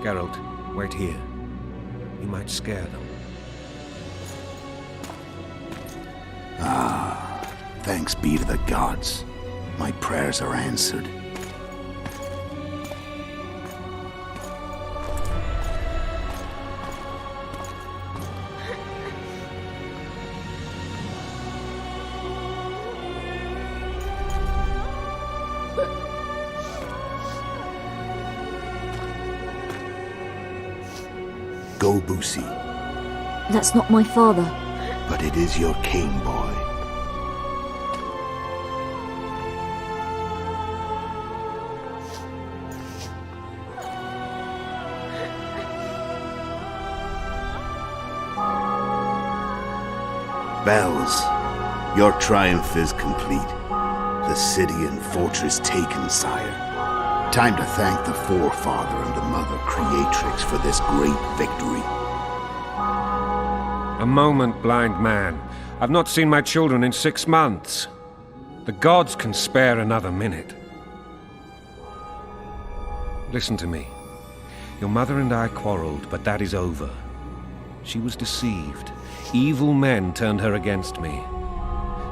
Geralt, wait here. You might scare them. Ah, thanks be to the gods. My prayers are answered. Go, Boosie. That's not my father. But it is your king, boy. Bells, your triumph is complete. The city and fortress taken, sire. Time to thank the forefather and the mother creatrix for this great victory. A moment, blind man. I've not seen my children in 6 months. The gods can spare another minute. Listen to me. Your mother and I quarreled, but that is over. She was deceived. Evil men turned her against me.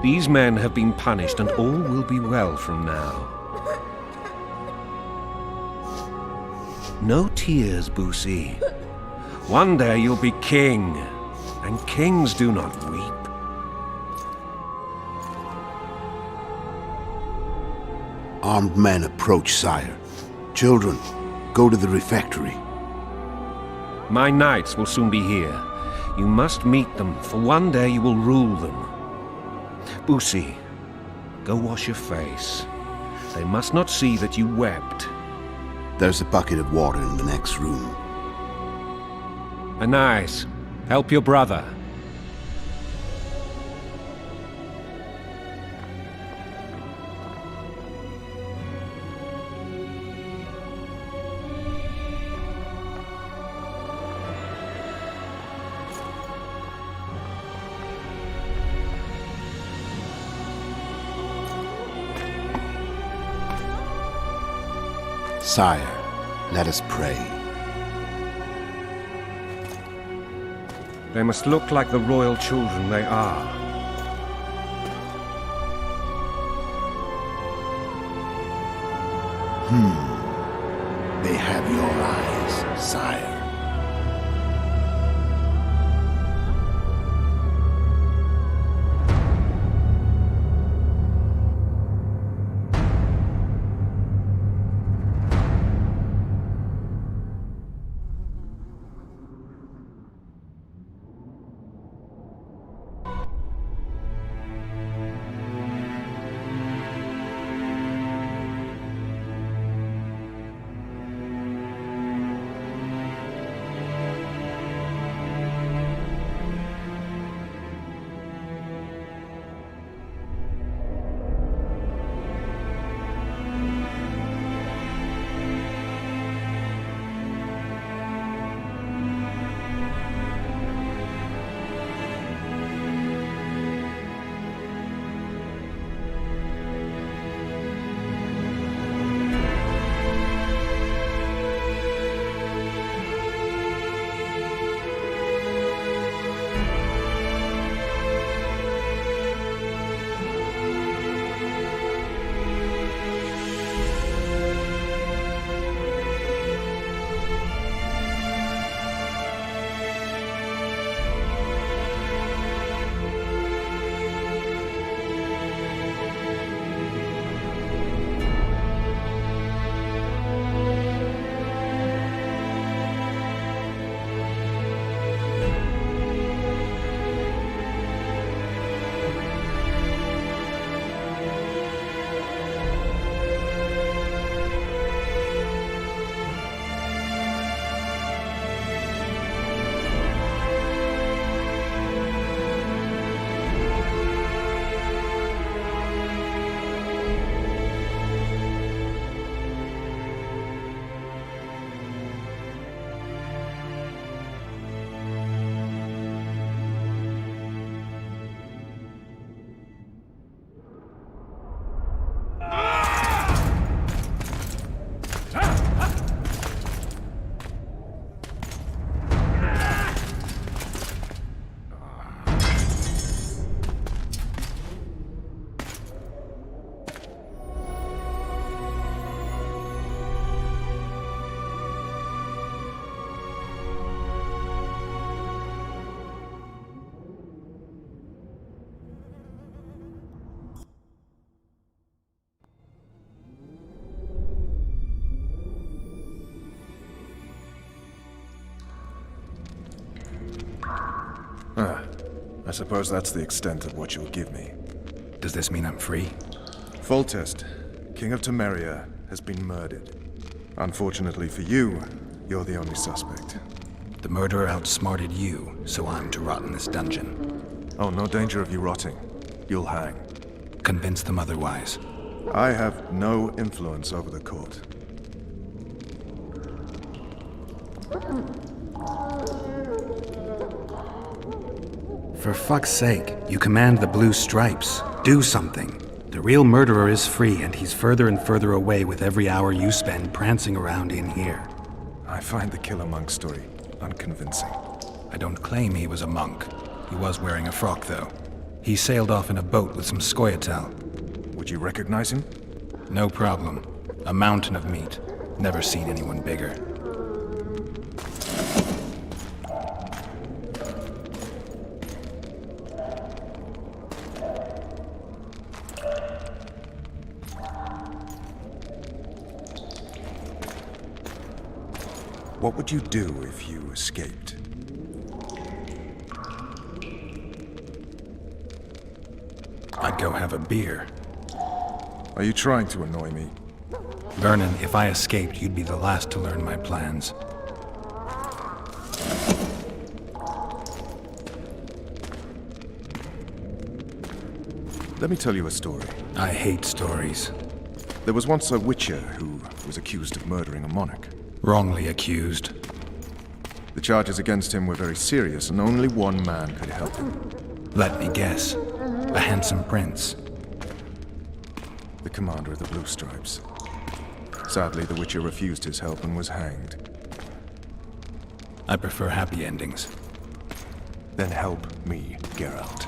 These men have been punished, and all will be well from now. No tears, Boosie. One day you'll be king, and kings do not weep. Armed men approach, sire. Children, go to the refectory. My knights will soon be here. You must meet them, for one day you will rule them. Boosie, go wash your face. They must not see that you wept. There's a bucket of water in the next room. Anais, help your brother. Sire, let us pray. They must look like the royal children they are. They have your eyes, sire. I suppose that's the extent of what you'll give me. Does this mean I'm free? Foltest, King of Temeria, has been murdered. Unfortunately for you, you're the only suspect. The murderer outsmarted you, so I'm to rot in this dungeon. Oh, no danger of you rotting. You'll hang. Convince them otherwise. I have no influence over the court. For fuck's sake, you command the Blue Stripes. Do something. The real murderer is free, and he's further and further away with every hour you spend prancing around in here. I find the Killer Monk story unconvincing. I don't claim he was a monk. He was wearing a frock, though. He sailed off in a boat with some Scoia'tael. Would you recognize him? No problem. A mountain of meat. Never seen anyone bigger. What would you do if you escaped? I'd go have a beer. Are you trying to annoy me? Vernon, if I escaped, you'd be the last to learn my plans. Let me tell you a story. I hate stories. There was once a witcher who was accused of murdering a monarch. Wrongly accused. The charges against him were very serious, and only one man could help him. Let me guess. A handsome prince. The commander of the Blue Stripes. Sadly, the witcher refused his help and was hanged. I prefer happy endings. Then help me, Geralt.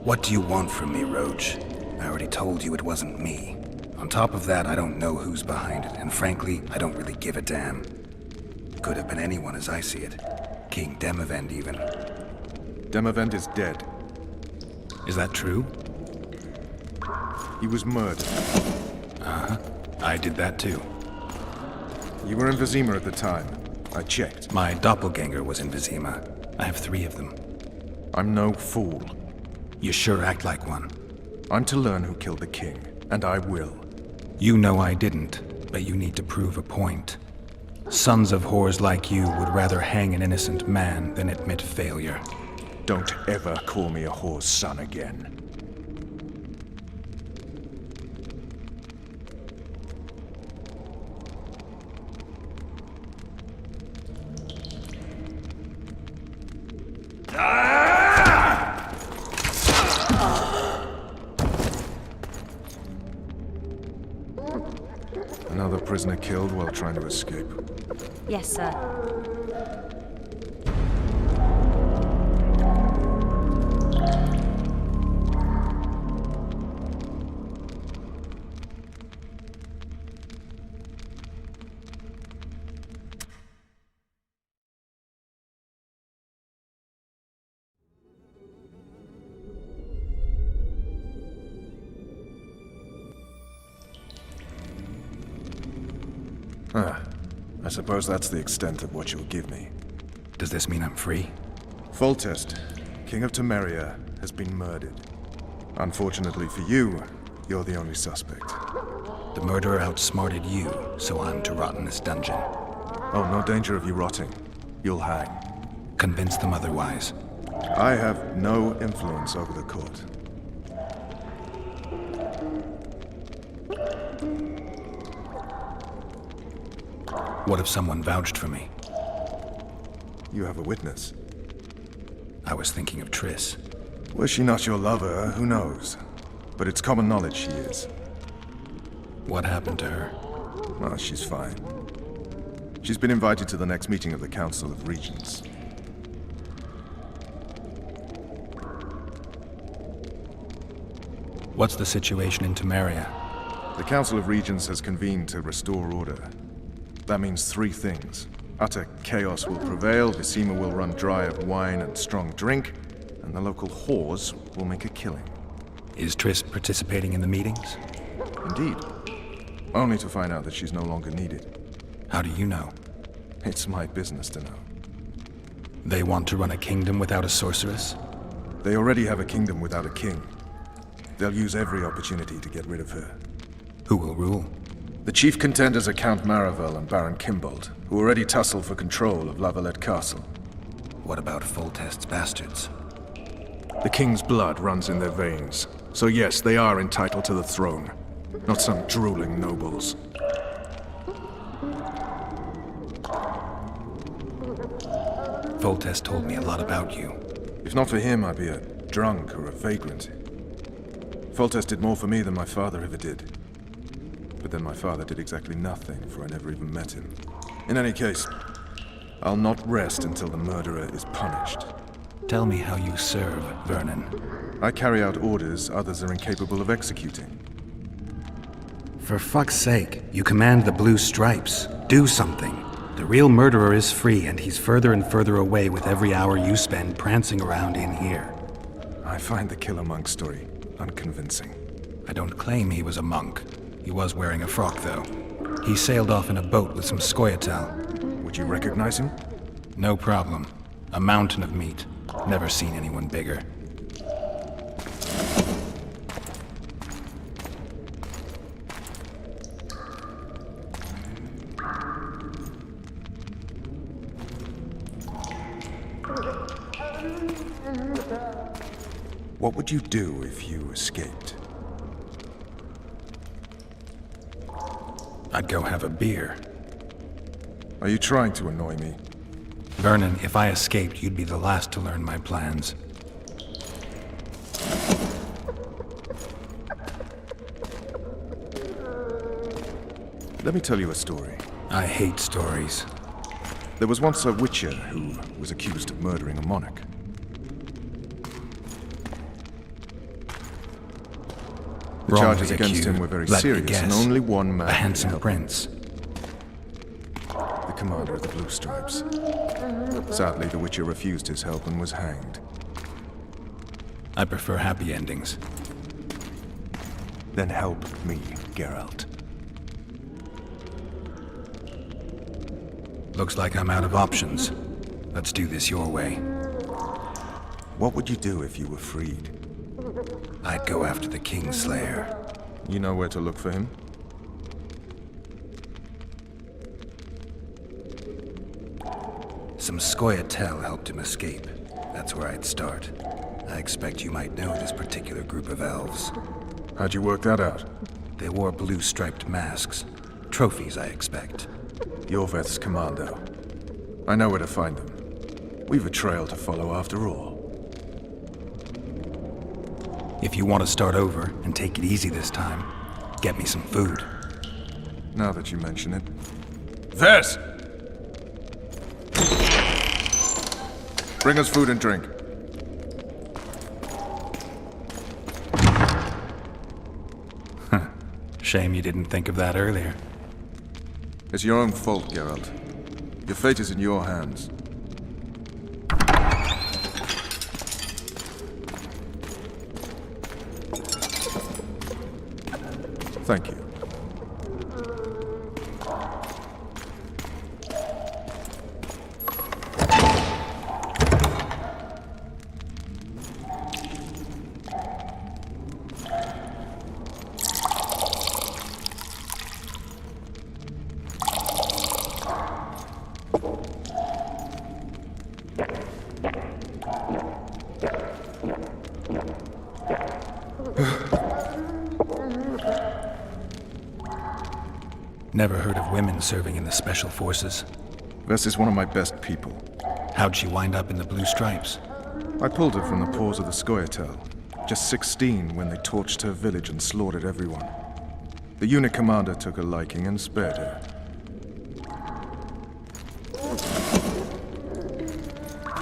What do you want from me, Roach? I already told you it wasn't me. On top of that, I don't know who's behind it, and frankly, I don't really give a damn. Could have been anyone as I see it. King Demavend, even. Demavend is dead. Is that true? He was murdered. Uh-huh. I did that too. You were in Vizima at the time. I checked. My doppelganger was in Vizima. I have 3 of them. I'm no fool. You sure act like one. I'm to learn who killed the king, and I will. You know I didn't, but you need to prove a point. Sons of whores like you would rather hang an innocent man than admit failure. Don't ever call me a whore's son again. Another prisoner killed while trying to escape. Yes, sir. I suppose that's the extent of what you'll give me. Does this mean I'm free? Foltest, King of Temeria, has been murdered. Unfortunately for you, you're the only suspect. The murderer outsmarted you, so I'm to rot in this dungeon. Oh, no danger of you rotting. You'll hang. Convince them otherwise. I have no influence over the court. What if someone vouched for me? You have a witness. I was thinking of Triss. Was she not your lover? Who knows? But it's common knowledge she is. What happened to her? Oh, she's fine. She's been invited to the next meeting of the Council of Regents. What's the situation in Temeria? The Council of Regents has convened to restore order. That means 3 things. Utter chaos will prevail, Visima will run dry of wine and strong drink, and the local whores will make a killing. Is Triss participating in the meetings? Indeed. Only to find out that she's no longer needed. How do you know? It's my business to know. They want to run a kingdom without a sorceress? They already have a kingdom without a king. They'll use every opportunity to get rid of her. Who will rule? The chief contenders are Count Maravel and Baron Kimbold, who already tussle for control of Lavalette Castle. What about Foltest's bastards? The king's blood runs in their veins, so yes, they are entitled to the throne. Not some drooling nobles. Foltest told me a lot about you. If not for him, I'd be a drunk or a vagrant. Foltest did more for me than my father ever did. But then my father did exactly nothing, for I never even met him. In any case, I'll not rest until the murderer is punished. Tell me how you serve, Vernon. I carry out orders others are incapable of executing. For fuck's sake, you command the Blue Stripes. Do something. The real murderer is free, and he's further and further away with every hour you spend prancing around in here. I find the Killer Monk story unconvincing. I don't claim he was a monk. He was wearing a frock, though. He sailed off in a boat with some Scoia'tael. Would you recognize him? No problem. A mountain of meat. Never seen anyone bigger. What would you do if you escaped? I'd go have a beer. Are you trying to annoy me? Vernon, if I escaped, you'd be the last to learn my plans. Let me tell you a story. I hate stories. There was once a witcher who was accused of murdering a monarch. The charges against him were very serious, and only one man. A handsome prince. The commander of the Blue Stripes. Sadly, the Witcher refused his help and was hanged. I prefer happy endings. Then help me, Geralt. Looks like I'm out of options. Let's do this your way. What would you do if you were freed? I'd go after the Kingslayer. You know where to look for him? Some Scoia'tael helped him escape. That's where I'd start. I expect you might know this particular group of elves. How'd you work that out? They wore blue-striped masks. Trophies, I expect. Yorveth's commando. I know where to find them. We've a trail to follow after all. If you want to start over and take it easy this time, get me some food. Now that you mention it. Vess! Bring us food and drink. Shame you didn't think of that earlier. It's your own fault, Geralt. Your fate is in your hands. Thank you. Never heard of women serving in the Special Forces. Vess is one of my best people. How'd she wind up in the Blue Stripes? I pulled her from the paws of the Scoia'tael. Just 16 when they torched her village and slaughtered everyone. The unit commander took a liking and spared her.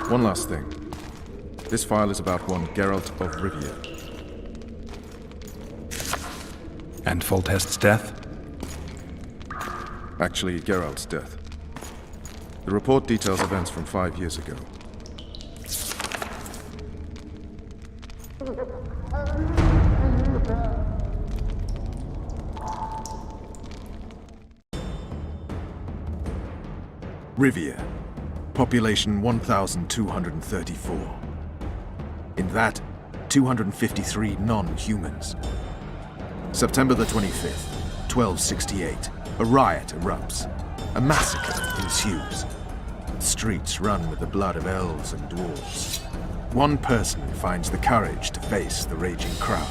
One last thing. This file is about one Geralt of Rivia. And Foltest's death? Actually, Geralt's death. The report details events from 5 years ago. Rivia. Population 1,234. In that, 253 non-humans. September the 25th, 1268. A riot erupts. A massacre ensues. The streets run with the blood of elves and dwarves. One person finds the courage to face the raging crowd.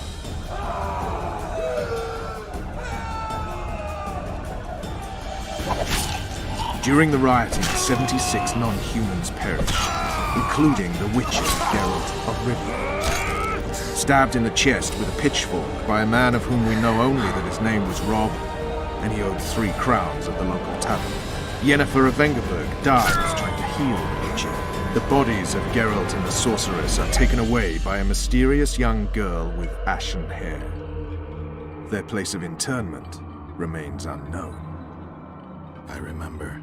During the rioting, 76 non-humans perished, including the witcher Geralt of Rivia. Stabbed in the chest with a pitchfork by a man of whom we know only that his name was Rob, and he owed 3 crowns at the local tavern. Yennefer of Vengerberg dies trying to heal the witcher. The bodies of Geralt and the sorceress are taken away by a mysterious young girl with ashen hair. Their place of interment remains unknown. I remember.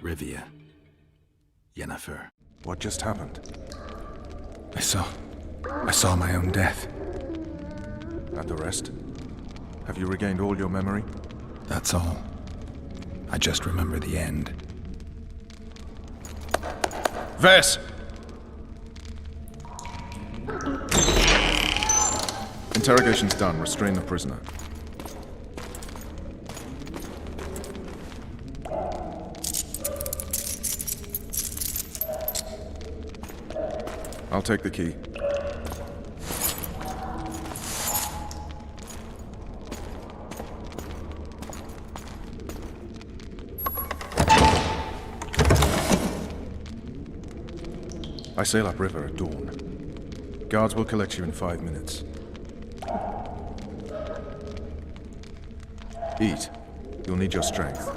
Rivia. Yennefer. What just happened? I saw my own death. And the rest? Have you regained all your memory? That's all. I just remember the end. Vess! Interrogation's done. Restrain the prisoner. I'll take the key. I sail upriver at dawn. Guards will collect you in 5 minutes. Eat. You'll need your strength.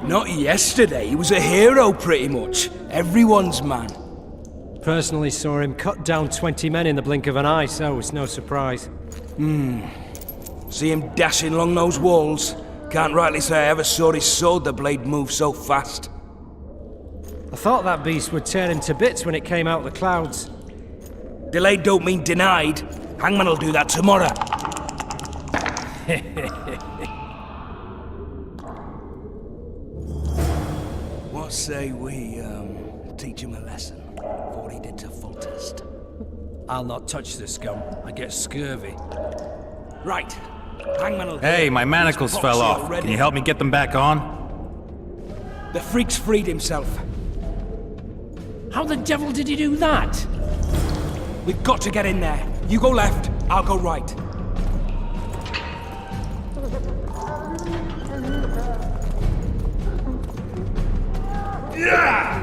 Not yesterday, he was a hero pretty much. Everyone's man. Personally saw him cut down 20 men in the blink of an eye, so it's no surprise. See him dashing along those walls. Can't rightly say I ever saw his sword the blade move so fast. I thought that beast would tear him to bits when it came out of the clouds. Delayed don't mean denied. Hangman'll do that tomorrow. What say we, teach him a lesson, for what he did to Foltest? I'll not touch the scum. I get scurvy. Right. Hangman'll... Hey, my manacles fell off. Already. Can you help me get them back on? The freak's freed himself. How the devil did he do that? We've got to get in there. You go left, I'll go right. Yeah!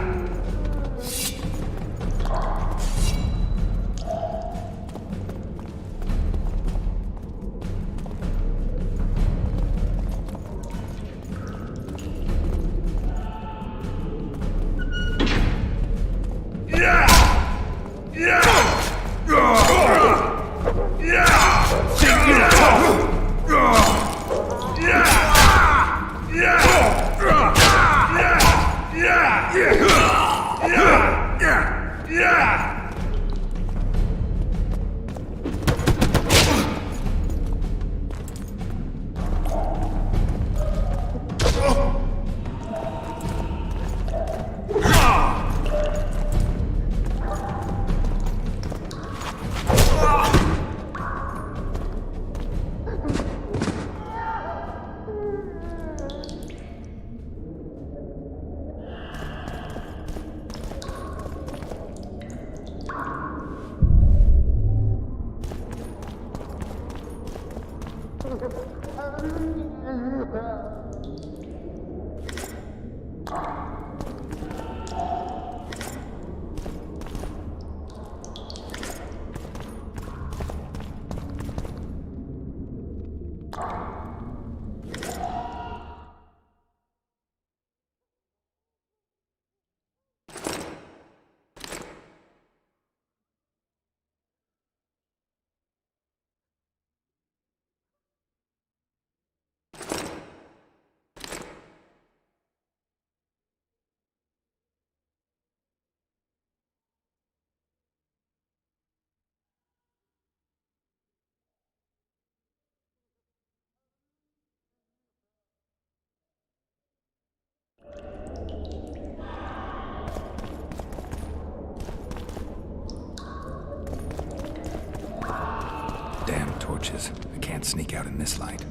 torches. I can't sneak out in this light.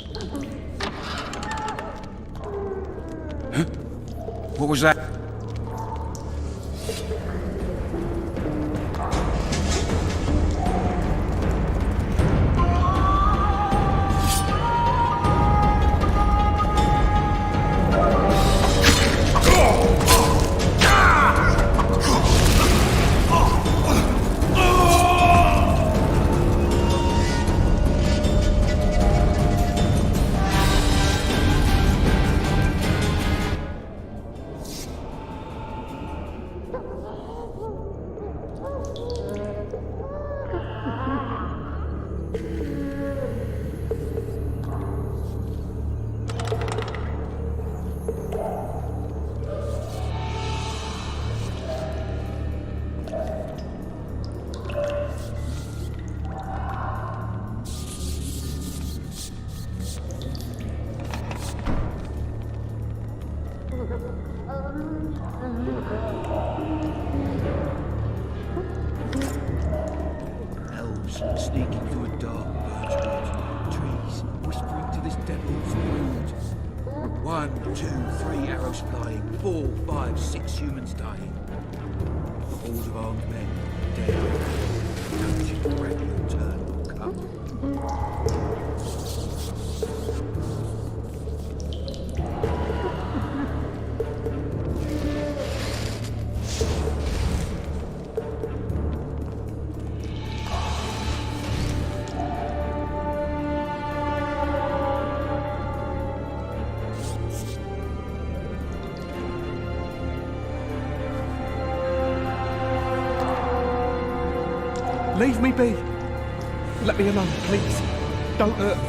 What was that? Elves sneaking through a dark birchwood. Trees whispering to this devil's wound. 1, 2, 3 arrows flying. 4, 5, 6 humans dying. Hordes of armed men dead. Don't you regret your turn will come. Leave me be. Let me alone, please. Don't hurt me.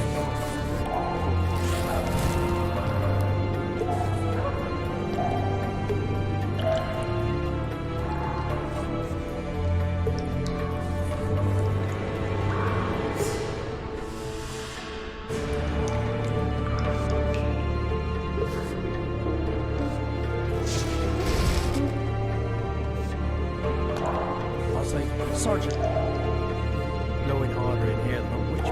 I'll say, Sergeant. Blowing harder in here than a witch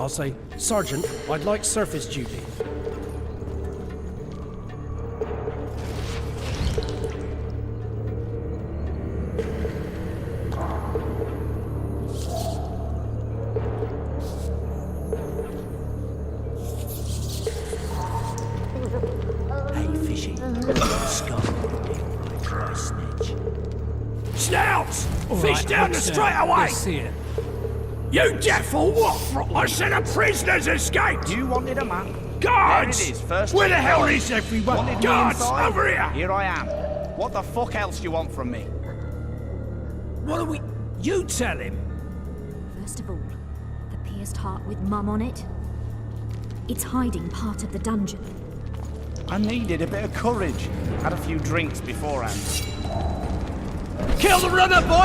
I'll say, Sergeant, I'd like surface duty. Hey, fishy. Scum. Dry snitch. Snouts! Fish down the straight See away! it. You deaf or what? I said a prisoner's escaped! You wanted a map. Guards! There it is, first Where the thing hell first. is everyone? Wanted me Guards, inside? over here! Here I am. What the fuck else do you want from me? What are we... You tell him! First of all, the pierced heart with Mum on it. It's hiding part of the dungeon. I needed a bit of courage. Had a few drinks beforehand. Kill the runner, boy!